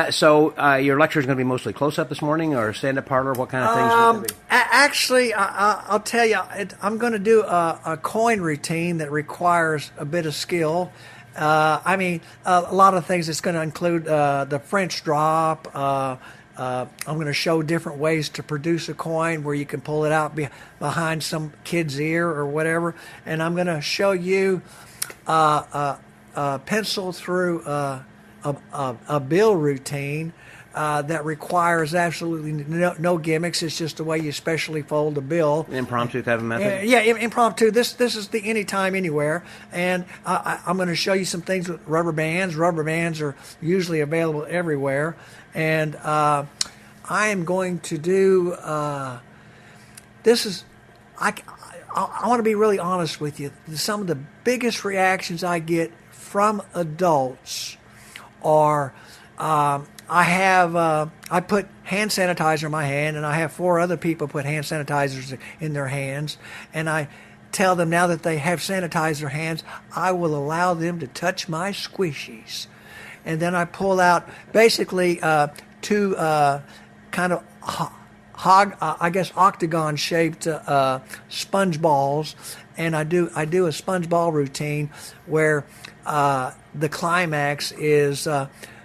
So your lecture is going to be mostly close-up this morning or stand-up parlor? What kind of things will it be? Actually, I'll tell you, I'm going to do a coin routine that requires a bit of skill. A lot of things. It's going to include the French drop. I'm going to show different ways to produce a coin where you can pull it out behind some kid's ear or whatever. And I'm going to show you pencil through a bill routine that requires absolutely no gimmicks. It's just the way you specially fold a bill. Impromptu type of method? Yeah, impromptu. This is the anytime, anywhere. And I'm going to show you some things with rubber bands. Rubber bands are usually available everywhere. And I am going to do, I want to be really honest with you. Some of the biggest reactions I get from adults are, I put hand sanitizer in my hand, and I have 4 other people put hand sanitizers in their hands, and I tell them now that they have sanitizer hands, I will allow them to touch my squishies. And then I pull out basically 2 kind of octagon-shaped sponge balls, and I do a sponge ball routine where the climax is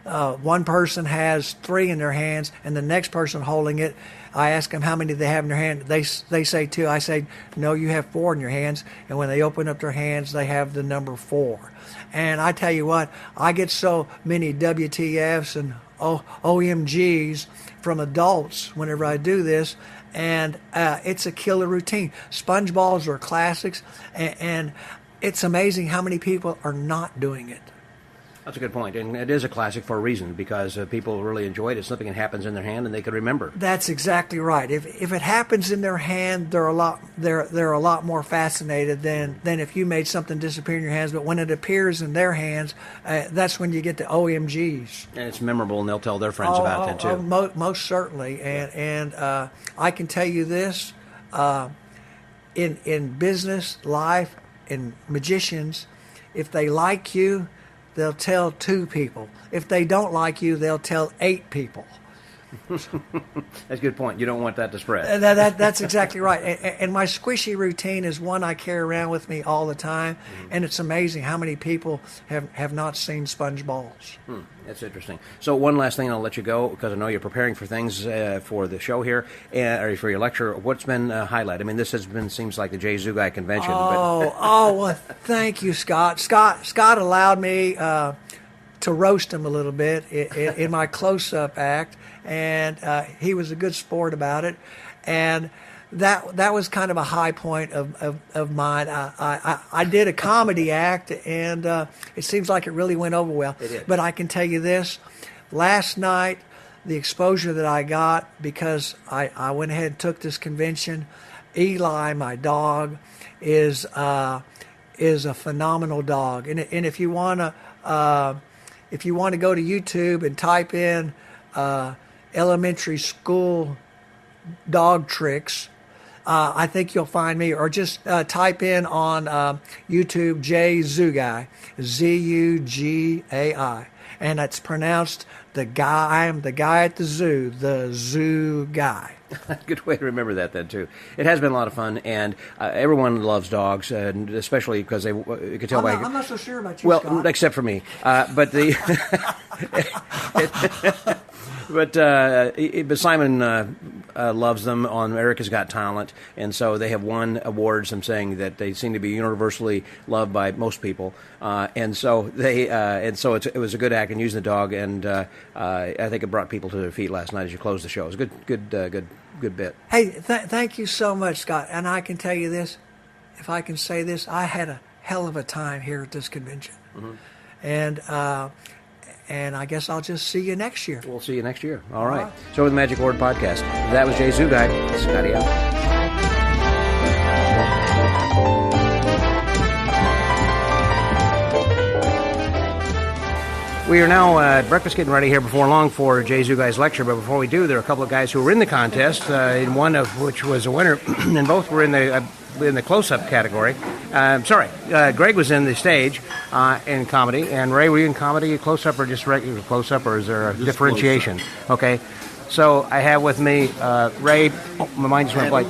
one person has 3 in their hands, and the next person holding it, I ask them how many they have in their hand. They say 2. I say, no, you have 4 in your hands. And when they open up their hands, they have the number 4. And I tell you what, I get so many WTFs and OMGs from adults whenever I do this, and it's a killer routine. Sponge balls are classics, and it's amazing how many people are not doing it. That's a good point, and it is a classic for a reason, because people really enjoy it. It's something that happens in their hand and they can remember. That's exactly right. If it happens in their hand, they're a lot more fascinated than if you made something disappear in your hands. But when it appears in their hands, that's when you get the OMGs. And it's memorable, and they'll tell their friends about that too. Most certainly, and I can tell you this: in business, life, in magicians, if they like you, they'll tell 2 people. If they don't like you, they'll tell 8 people. That's a good point. You don't want that to spread. That's exactly right. And my squishy routine is one I carry around with me all the time, and it's amazing how many people have not seen sponge balls. That's interesting. So one last thing, and I'll let you go, because I know you're preparing for things for the show here, or for your lecture. What's been highlighted? I mean, this seems like the Jay Zugai convention. Well, thank you, Scott. Scott allowed me to roast him a little bit in my close-up act, and he was a good sport about it. And that was kind of a high point of mine. I did a comedy act, and it seems like it really went over well. It did. But I can tell you this: last night, the exposure that I got, because I went ahead and took this convention. Eli, my dog, is a phenomenal dog, and if you want to go to YouTube and type in elementary school dog tricks, I think you'll find me, or just type in on YouTube Jay Zugai, Zugai, and it's pronounced the guy. I'm the guy at the zoo, the zoo guy. Good way to remember that then too. It has been a lot of fun, and everyone loves dogs, and especially because you can tell I'm not so sure about you, well, Scott. except for me. But Simon loves them on America's Got Talent, and so they have won awards. I'm saying that they seem to be universally loved by most people, and so it was a good act in using the dog, and I think it brought people to their feet last night as you closed the show. It was a good bit. Hey, thank you so much, Scott. And I can tell you this, if I can say this, I had a hell of a time here at this convention, and I guess I'll just see you next year. We'll see you next year. All right. So with the Magic Word Podcast, that was Jay Zugai. Scotty out. We are now breakfast getting ready here before long for Jay Zugai's lecture, but before we do, there are a couple of guys who were in the contest, in one of which was a winner, and both were in the close-up category. Greg was in the stage in comedy, and Ray, were you in comedy close-up or just regular close-up, or is there a differentiation? Okay. So I have with me Ray, my mind just went blank,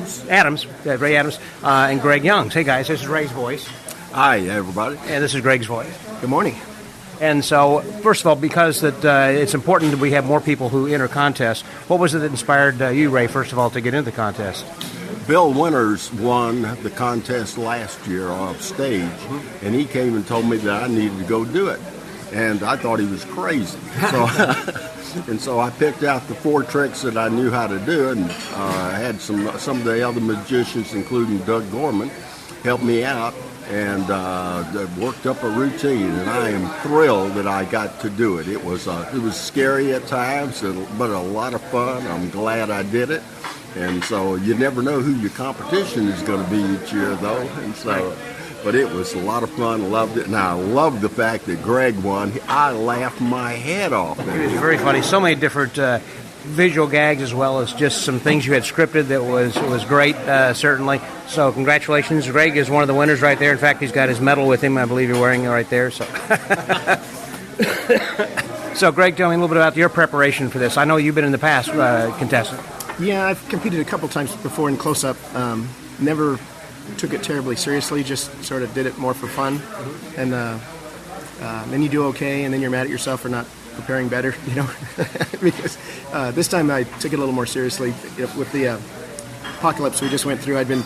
Ray Adams, and Greg Youngs. Hey guys, this is Ray's voice. Hi, everybody. And this is Greg's voice. Good morning. And so, first of all, because it's important that we have more people who enter contests, what was it that inspired you, Ray, first of all, to get into the contest? Bill Winters won the contest last year off stage, and he came and told me that I needed to go do it. And I thought he was crazy. So I picked out the 4 tricks that I knew how to do, and I had some of the other magicians, including Doug Gorman, help me out. And worked up a routine, and I am thrilled that I got to do it. It was scary at times, but a lot of fun. I'm glad I did it. And so you never know who your competition is going to be each year, though. And so, but it was a lot of fun. Loved it, and I loved the fact that Greg won. I laughed my head off. It was very funny. So many different visual gags, as well as just some things you had scripted that was great, certainly. So congratulations. Greg is one of the winners right there. In fact, he's got his medal with him. I believe you're wearing it right there. So, so Greg, tell me a little bit about your preparation for this. I know you've been in the past contestant. Yeah, I've competed a couple times before in close-up. Never took it terribly seriously, just sort of did it more for fun. And then you do okay, and then you're mad at yourself for not preparing better, because this time I took it a little more seriously. With the apocalypse we just went through, I'd been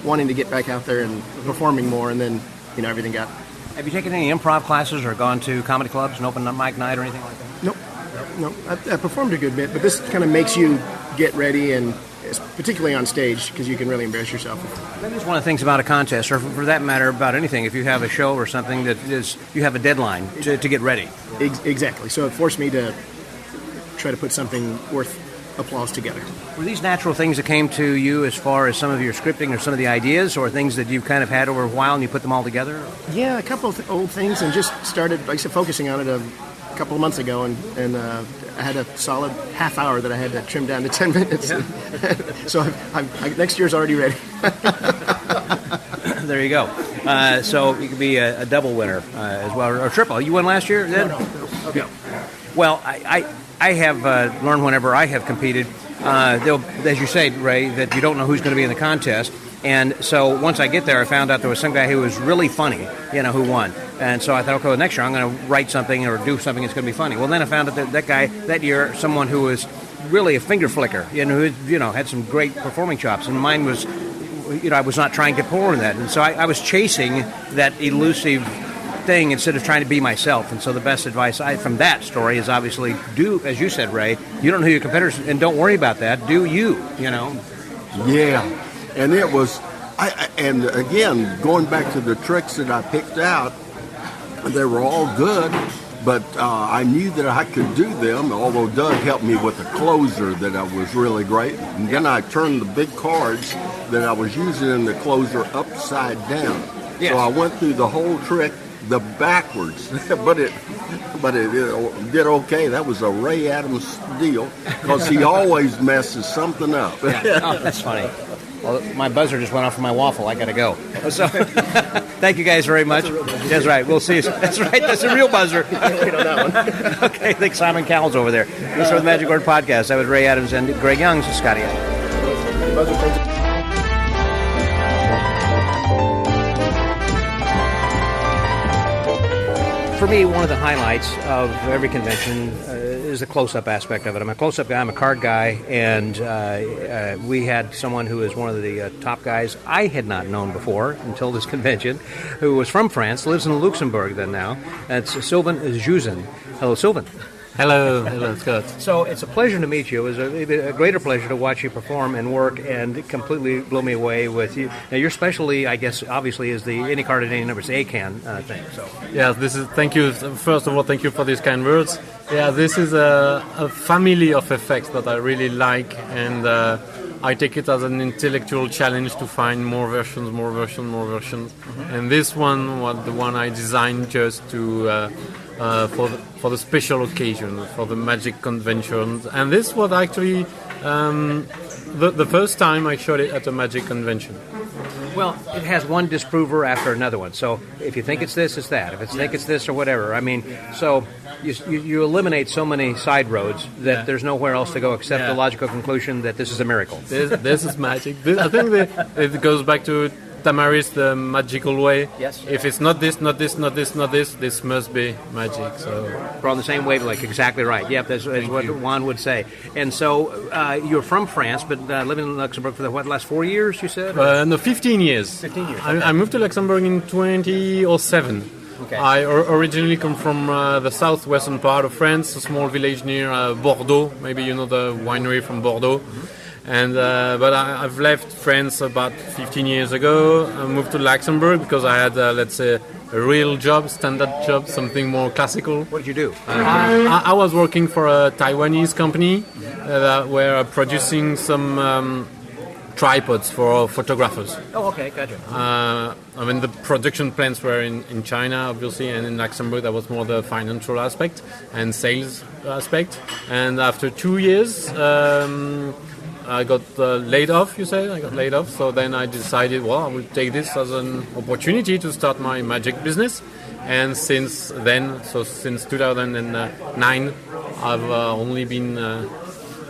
wanting to get back out there and performing more, and then everything got. Have you taken any improv classes or gone to comedy clubs and open mic night or anything like that? Nope. I performed a good bit, but this kind of makes you get ready and particularly on stage, because you can really embarrass yourself. That is one of the things about a contest, or for that matter, about anything. If you have a show or something that is, you have a deadline to get ready. Exactly. So it forced me to try to put something worth applause together. Were these natural things that came to you as far as some of your scripting or some of the ideas, or things that you've kind of had over a while and you put them all together? Yeah, a couple of old things, and just started, like I said, focusing on it a couple of months ago, and I had a solid half hour that I had to trim down to 10 minutes. Yeah. So next year's already ready. There you go. So you could be a double winner as well, or triple. You won last year? No. Okay. Well, I have learned whenever I have competed, as you say, Ray, that you don't know who's going to be in the contest. And so once I get there, I found out there was some guy who was really funny, who won. And so I thought, okay, well, next year I'm going to write something or do something that's going to be funny. Well, then I found out that guy that year, someone who was really a finger flicker, who had some great performing chops. And mine was, I was not trying to perform that. And so I was chasing that elusive thing instead of trying to be myself. And so the best advice from that story is obviously do, as you said, Ray, you don't know who your competitors, and don't worry about that. Do you. Yeah. And it was, and again, going back to the tricks that I picked out, they were all good, but I knew that I could do them, although Doug helped me with a closer that was really great. And then I turned the big cards that I was using in the closer upside down. Yes. So I went through the whole trick the backwards, but it did okay. That was a Ray Adams deal, because he always messes something up. Yeah. Oh, that's funny. Well, my buzzer just went off for my waffle. I got to go. So, thank you guys very much. That's right. We'll see you. That's right. That's a real buzzer. Wait on that one. Okay. I think Simon Cowell's over there. This is the Magic Word Podcast. That was Ray Adams and Greg Young's Scotty. For me, one of the highlights of every convention is the close-up aspect of it. I'm a close-up guy. I'm a card guy, and we had someone who is one of the top guys I had not known before until this convention, who was from France, lives in Luxembourg now. That's Sylvain Juzen. Hello, Sylvain. Hello, Scott. So it's a pleasure to meet you. It was a greater pleasure to watch you perform and work, and it completely blew me away with you. Now, your specialty, I guess, obviously, is the any card at any number, it's the ACAN thing. So. Yeah, thank you. First of all, thank you for these kind words. Yeah, this is a family of effects that I really like, and I take it as an intellectual challenge to find more versions. Mm-hmm. And this one was the one I designed just to... for the special occasion, for the magic convention. And this was actually the first time I showed it at a magic convention. Well, it has one disprover after another one. So if you think it's this, it's that. If you think it's this or whatever. I mean, so you eliminate so many side roads that there's nowhere else to go except the logical conclusion that this is a miracle. This is magic. I think it goes back to Tamaris, the magical way. Yes. If it's not this, this must be magic. So we're on the same wavelength. Exactly right. Yep, that's what Juan would say. And so you're from France, but living in Luxembourg for the last 4 years, you said? No, 15 years. 15 years. I moved to Luxembourg in 2007. Okay. I originally come from the southwestern part of France, a small village near Bordeaux. Maybe you know the winery from Bordeaux. Mm-hmm. And but I've left France about 15 years ago. I moved to Luxembourg because I had, let's say, a real job, standard job, something more classical. What did you do? I was working for a Taiwanese company that were producing some tripods for photographers. Oh, okay, gotcha. I mean, the production plants were in China, obviously, and in Luxembourg that was more the financial aspect and sales aspect. And after 2 years... I got laid off, you say? I got laid off. So then I decided, I will take this as an opportunity to start my magic business. And since then, so since 2009, I've only been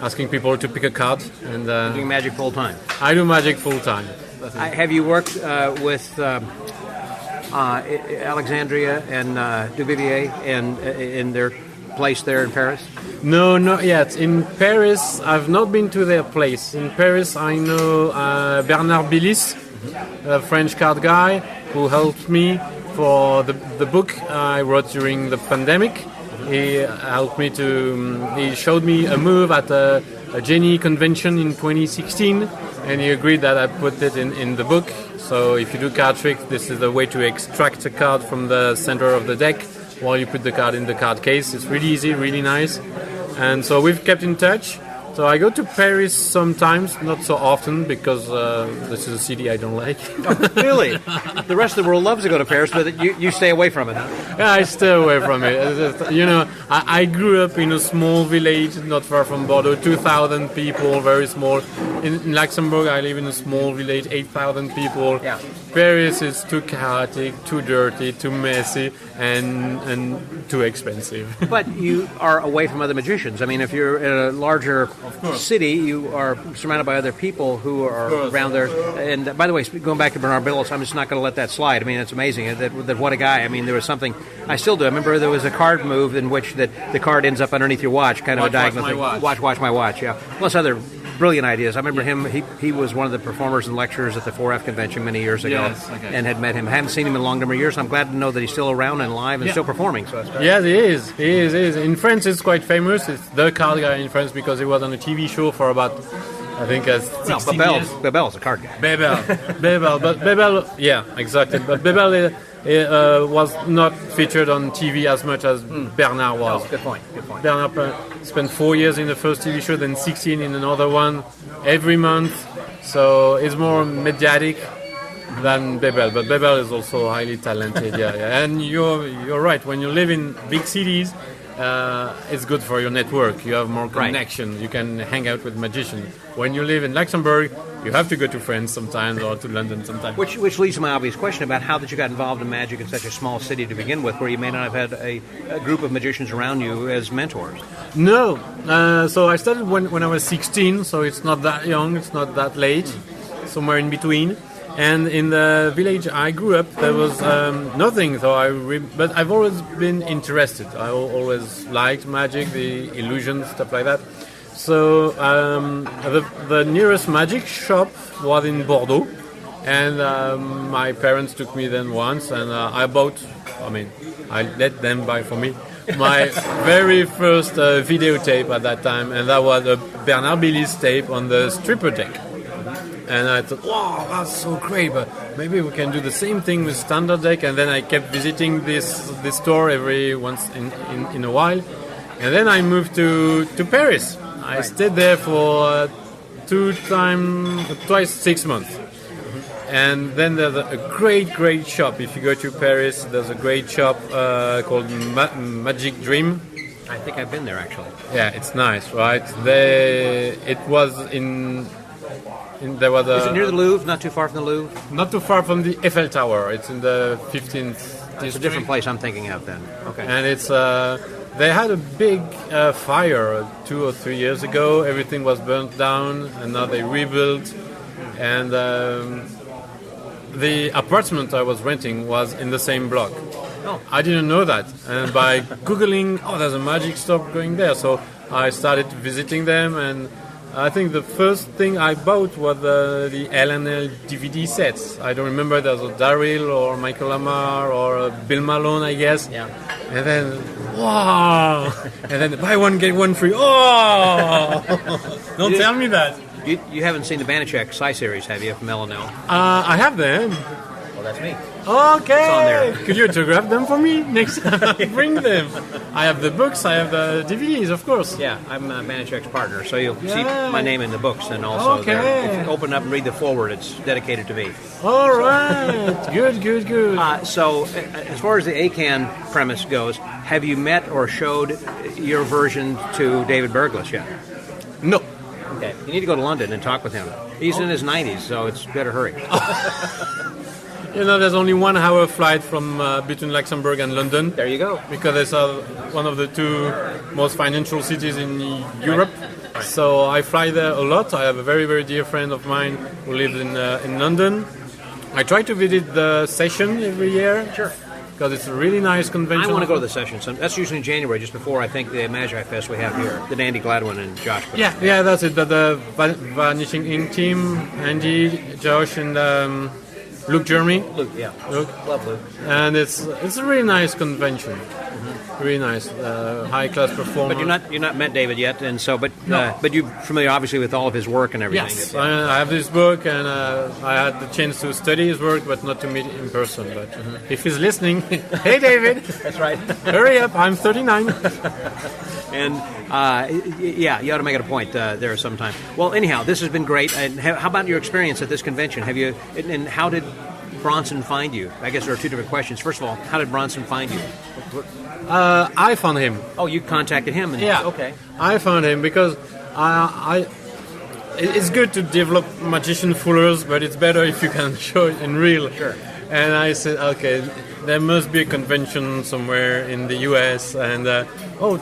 asking people to pick a card. And doing magic full time? I do magic full time. Have you worked with Alexandria and Duvivier and in their place there in Paris? No, not yet. In Paris, I've not been to their place. In Paris, I know Bernard Billis, a French card guy, who helped me for the book I wrote during the pandemic. He helped me he showed me a move at a Genie convention in 2016, and he agreed that I put it in the book. So if you do card tricks, this is the way to extract a card from the center of the deck while you put the card in the card case. It's really easy, really nice. And so we've kept in touch. So I go to Paris sometimes, not so often, because this is a city I don't like. Oh, really? The rest of the world loves to go to Paris, but you stay away from it, huh? Yeah, I stay away from it. You know, I grew up in a small village not far from Bordeaux, 2,000 people, very small. In Luxembourg, I live in a small village, 8,000 people. Yeah. Paris is too chaotic, too dirty, too messy, and too expensive. But you are away from other magicians. I mean, if you're in a larger city, you are surrounded by other people who are around there. And by the way, going back to Bernard Billis, I'm just not going to let that slide. I mean, it's amazing that what a guy. I mean, there was something I still do. I remember there was a card move in which the card ends up underneath your watch, kind of a diagonal thing. Watch my watch. Yeah. Plus other brilliant ideas. I remember him. He was one of the performers and lecturers at the 4F convention many years ago, and had met him. Haven't seen him in a long number of years. I'm glad to know that he's still around and live and still performing. So yes, he is. He is. In France, it's quite famous. It's the card guy in France because he was on a TV show for about, I think, 16 years. Bebel's a card guy. Bebel. But Bebel, yeah, exactly. But Bebel was not featured on TV as much as Bernard was. Oh, good point. Bernard spent 4 years in the first TV show, then 16 in another one, every month. So it's more mediatic than Bebel. But Bebel is also highly talented. Yeah. And you're right. When you live in big cities, it's good for your network. You have more connection. Right. You can hang out with magicians. When you live in Luxembourg, you have to go to France sometimes or to London sometimes. Which leads to my obvious question about how that you got involved in magic in such a small city to begin with, where you may not have had a group of magicians around you as mentors. No. So I started when I was 16, so it's not that young, it's not that late, somewhere in between. And in the village I grew up, there was nothing. So but I've always been interested. I always liked magic, the illusions, stuff like that. So the nearest magic shop was in Bordeaux, and my parents took me then once, and I let them buy for me my very first videotape at that time, and that was a Bernard Billis tape on the stripper deck. And I thought, wow, that's so great, but maybe we can do the same thing with standard deck. And then I kept visiting this store every once in a while. And then I moved to Paris. I stayed there for twice 6 months. And then there's a great shop. If you go to Paris, there's a great shop called Magic Dream. I think I've been there, actually. Yeah, it's nice, right? It was there was Is it near the Louvre? Not too far from the Louvre? Not too far from the Eiffel Tower. It's in the 15th district. It's a different place I'm thinking of then. Okay. And it's they had a big fire 2 or 3 years ago. Everything was burnt down, and now they rebuilt. And the apartment I was renting was in the same block. Oh. I didn't know that. And by Googling, there's a magic shop going there. So I started visiting them, and I think the first thing I bought was the LNL DVD sets. I don't remember, there's a Daryl or Michael Lamar or Bill Malone, I guess. Yeah. And then, wow! And then buy one, get one free. Oh! Don't tell me that. You haven't seen the Banachek Psi series, have you, from LNL? I have them. Well, that's me. Okay. It's on there. Could you autograph them for me next time? Bring them. I have the books. I have the DVDs, of course. Yeah, I'm Banachek's partner, so you'll see my name in the books, and also there. If you open up and read the foreword, it's dedicated to me. All right. Good. So, as far as the ACAN premise goes, have you met or showed your version to David Berglis yet? No. Okay. You need to go to London and talk with him. He's in his 90s, so it's better hurry. There's only 1 hour flight from between Luxembourg and London. There you go. Because it's one of the 2 most financial cities in Europe. Right. So I fly there a lot. I have a very, very dear friend of mine who lives in London. I try to visit the session every year. Sure. Because it's a really nice convention. I want to go to the session. So that's usually in January, just before, I think, the Magi Fest we have here. The Andy Gladwin and Josh. Yeah, that's it. The Vanishing Ink team, Andy, Josh, and Luke Jeremy. Luke, yeah. Luke. Love Luke. And it's a really nice convention. Really nice, high class performer. But you're not met David yet, and so but you're familiar obviously with all of his work and everything. Yes, I have this book, and I had the chance to study his work, but not to meet him in person. But if he's listening, hey David, that's right. Hurry up, I'm 39. And yeah, you ought to make it a point there sometime. Well, anyhow, this has been great. And how about your experience at this convention? Have you? And how did Bronson find you? I guess there are two different questions. First of all, how did Bronson find you? I found him. Oh, you contacted him? Yeah. Okay. I found him because it's good to develop magician foolers, but it's better if you can show it in real. Sure. And I said, okay, there must be a convention somewhere in the U.S. And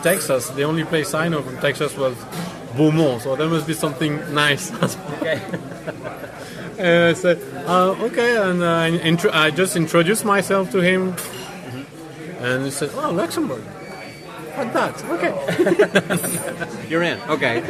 Texas. The only place I know from Texas was Beaumont, so there must be something nice. Okay. And I said, okay, and I just introduced myself to him. And he said, oh, Luxembourg. Like that. Okay. You're in. Okay.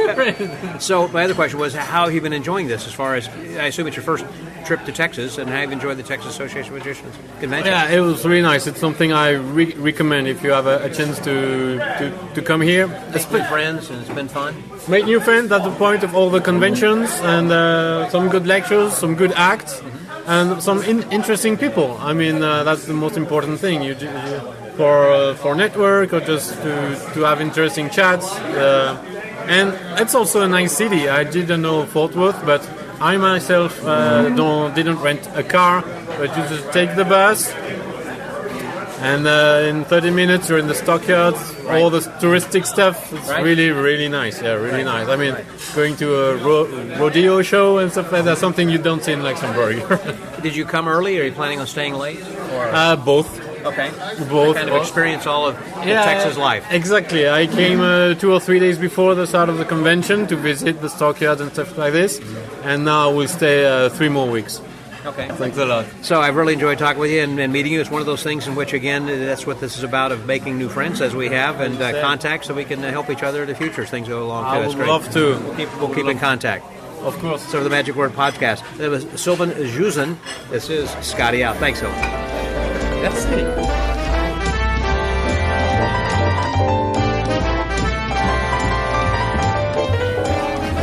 So my other question was, how have you been enjoying this as far as, I assume it's your first trip to Texas, and how have you enjoyed the Texas Association of Magicians convention? Yeah, it was really nice. It's something I recommend if you have a chance to come here. Make new friends, and it's been fun. Make new friends, that's the point of all the conventions, and some good lectures, some good acts, and some interesting people. I mean, that's the most important thing. You for network, or just to have interesting chats. And it's also a nice city. I didn't know Fort Worth, but I myself didn't rent a car, but you just take the bus, and in 30 minutes you're in the stockyards, right. All the touristic stuff. It's really, really nice. Yeah, really nice. I mean, going to a rodeo show and stuff like that, something you don't see in Luxembourg. Did you come early, or are you planning on staying late? Or? Both. Okay. Both. Kind of experience all of Texas life. Exactly. I came 2 or 3 days before the start of the convention to visit the stockyards and stuff like this, and now we'll stay 3 more weeks. Okay. Thanks a lot. So I've really enjoyed talking with you and meeting you. It's one of those things in which, again, that's what this is about, of making new friends as we have, and contacts, so we can help each other in the future as things go along. I would love to. We'll keep in contact. Of course. So the Magic Word Podcast. It was Sylvan Juzen. This is Scotty out. Thanks, Sylvan. That's it.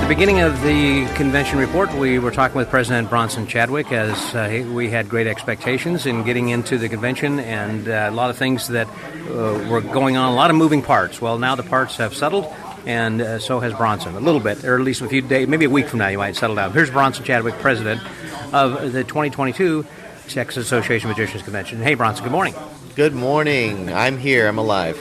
Beginning of the convention report, we were talking with President Bronson Chadwick as we had great expectations in getting into the convention, and a lot of things that were going on, a lot of moving parts. Well, now the parts have settled, and so has Bronson, a little bit, or at least a few days, maybe a week from now you might settle down. Here's Bronson Chadwick, President of the 2022 Texas Association of Magicians Convention. Hey, Bronson, good morning. Good morning. I'm here. I'm alive.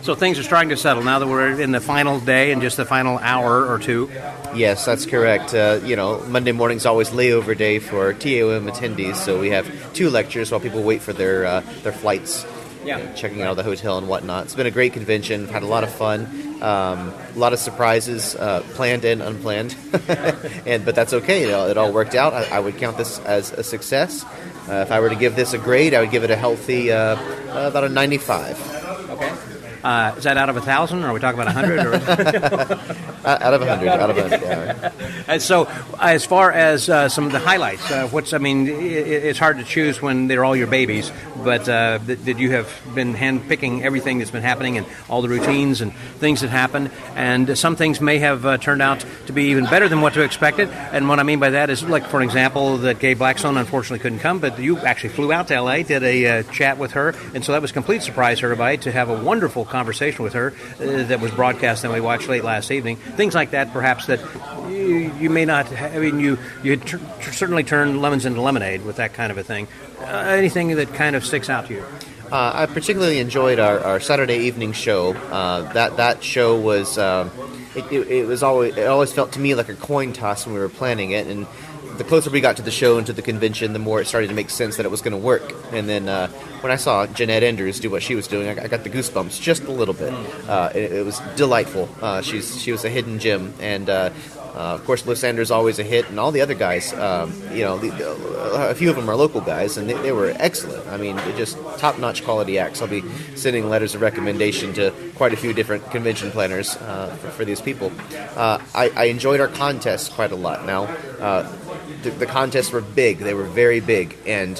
So things are starting to settle now that we're in the final day and just the final hour or two. Yes, that's correct. Monday morning's always layover day for T.A.O.M. attendees, so we have 2 lectures while people wait for their flights. Yeah, checking out of the hotel and whatnot. It's been a great convention. We've had a lot of fun, a lot of surprises, planned and unplanned. But that's okay. It all worked out. I would count this as a success. If I were to give this a grade, I would give it a healthy about a 95. Okay. Is that out of 1,000, or are we talking about 100? Or? Out of 100. Out of 100. Yeah. And so, as far as some of the highlights, it's hard to choose when they're all your babies. But did you have been handpicking everything that's been happening and all the routines and things that happen? And some things may have turned out to be even better than what you expected. And what I mean by that is, like, for example, that Gabe Blackstone unfortunately couldn't come, but you actually flew out to L.A., did a chat with her, and so that was a complete surprise to everybody to have a wonderful conversation with her that was broadcast and we watched late last evening. Things like that, perhaps, that you may not. You certainly turn lemons into lemonade with that kind of a thing. Anything that kind of sticks out to you? I particularly enjoyed our Saturday evening show. That show was it always felt to me like a coin toss when we were planning it, and the closer we got to the show and to the convention, the more it started to make sense that it was going to work. And then when I saw Jeanette Enders do what she was doing, I got the goosebumps just a little bit. It was delightful. She was a hidden gem, and of course Losander's always a hit, and all the other guys, a few of them are local guys, and they were excellent. I mean, just top-notch quality acts. I'll be sending letters of recommendation to quite a few different convention planners for these people. I enjoyed our contest quite a lot. Now, the contests were big. They were very big, and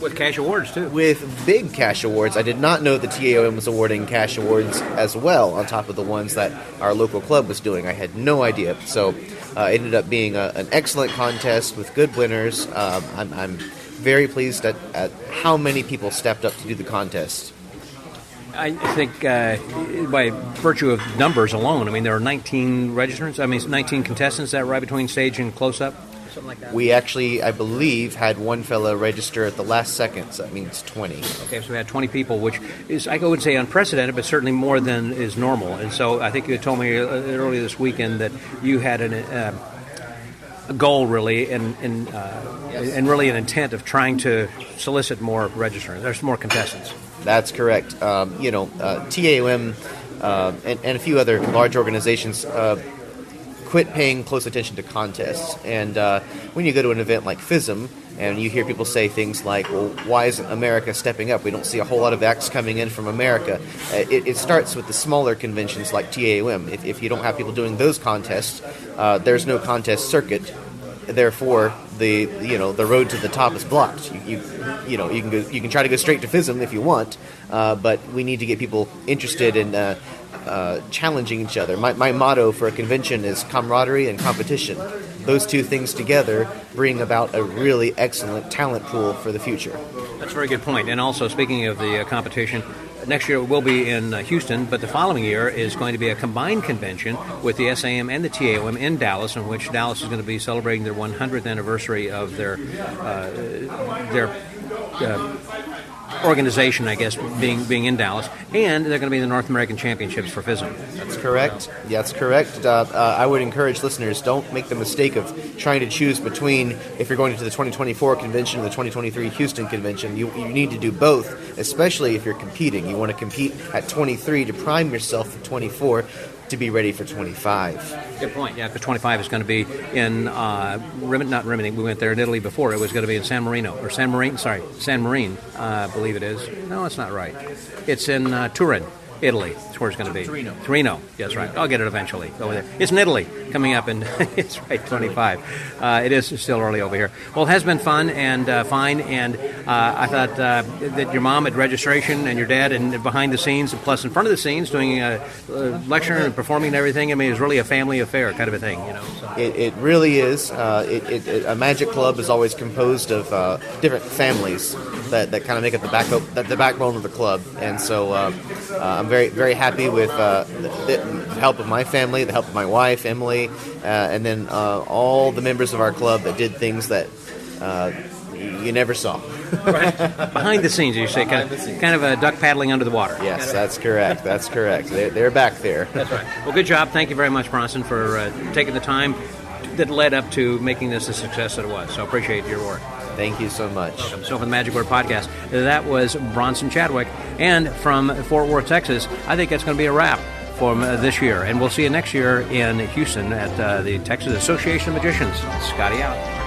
with cash awards too. With big cash awards. I did not know the T.A.O.M was awarding cash awards as well, on top of the ones that our local club was doing. I had no idea. So it ended up being an excellent contest with good winners. I'm very pleased at how many people stepped up to do the contest. I think by virtue of numbers alone, I mean, there are 19 registrants. I mean, 19 contestants. Is that right, between stage and close-up? Something like that? We actually, I believe, had one fellow register at the last second, so that means 20. Okay, so we had 20 people, which is, I would say, unprecedented, but certainly more than is normal. And so I think you told me earlier this weekend that you had a goal, really, and really an intent of trying to solicit more registrants. There's more contestants. That's correct. T.A.O.M. And a few other large organizations quit paying close attention to contests. And when you go to an event like FISM, and you hear people say things like, well, why isn't America stepping up? We don't see a whole lot of acts coming in from America. It starts with the smaller conventions like T.A.O.M. If you don't have people doing those contests, there's no contest circuit. Therefore, the road to the top is blocked. You can try to go straight to FISM if you want, but we need to get people interested in challenging each other. My motto for a convention is camaraderie and competition. Those two things together bring about a really excellent talent pool for the future. That's a very good point. And also, speaking of the competition, next year will be in Houston, but the following year is going to be a combined convention with the SAM and the T.A.O.M. in Dallas, in which Dallas is going to be celebrating their 100th anniversary of their organization, I guess, being in Dallas, and they're going to be in the North American Championships for FISM. That's correct. Yeah, that's correct. I would encourage listeners, don't make the mistake of trying to choose between, if you're going to the 2024 convention or the 2023 Houston convention. You need to do both, especially if you're competing. You want to compete at 23 to prime yourself for 24 to be ready for 25. Good point. Yeah, because 25 is going to be in not Rimini. We went there in Italy before. It was going to be in San Marino San Marine, I believe it is. No, it's not right. It's in Turin, Italy. That's where it's going to be. Torino. Yes, right. I'll get it eventually over there. It's in Italy coming up, and it's right, 25. It is still early over here. Well, it has been fun and fine, and I thought that your mom at registration and your dad and behind the scenes, and plus in front of the scenes, doing lecturing and performing and everything. I mean, it was really a family affair kind of a thing, you know. So. It really is. A Magic Club is always composed of different families that kind of make up the backbone of the club, and so I'm very, very happy with the help of my family, the help of my wife, Emily, and then all the members of our club that did things that you never saw. Right. Behind the scenes, you say, kind of a duck paddling under the water. Yes, that's correct. That's correct. They're back there. That's right. Well, good job. Thank you very much, Bronson, for taking the time that led up to making this a success that it was. So appreciate your work. Thank you so much. Welcome. So for the Magic Word Podcast, that was Bronson Chadwick. And from Fort Worth, Texas, I think that's going to be a wrap for this year. And we'll see you next year in Houston at the Texas Association of Magicians. Scotty out.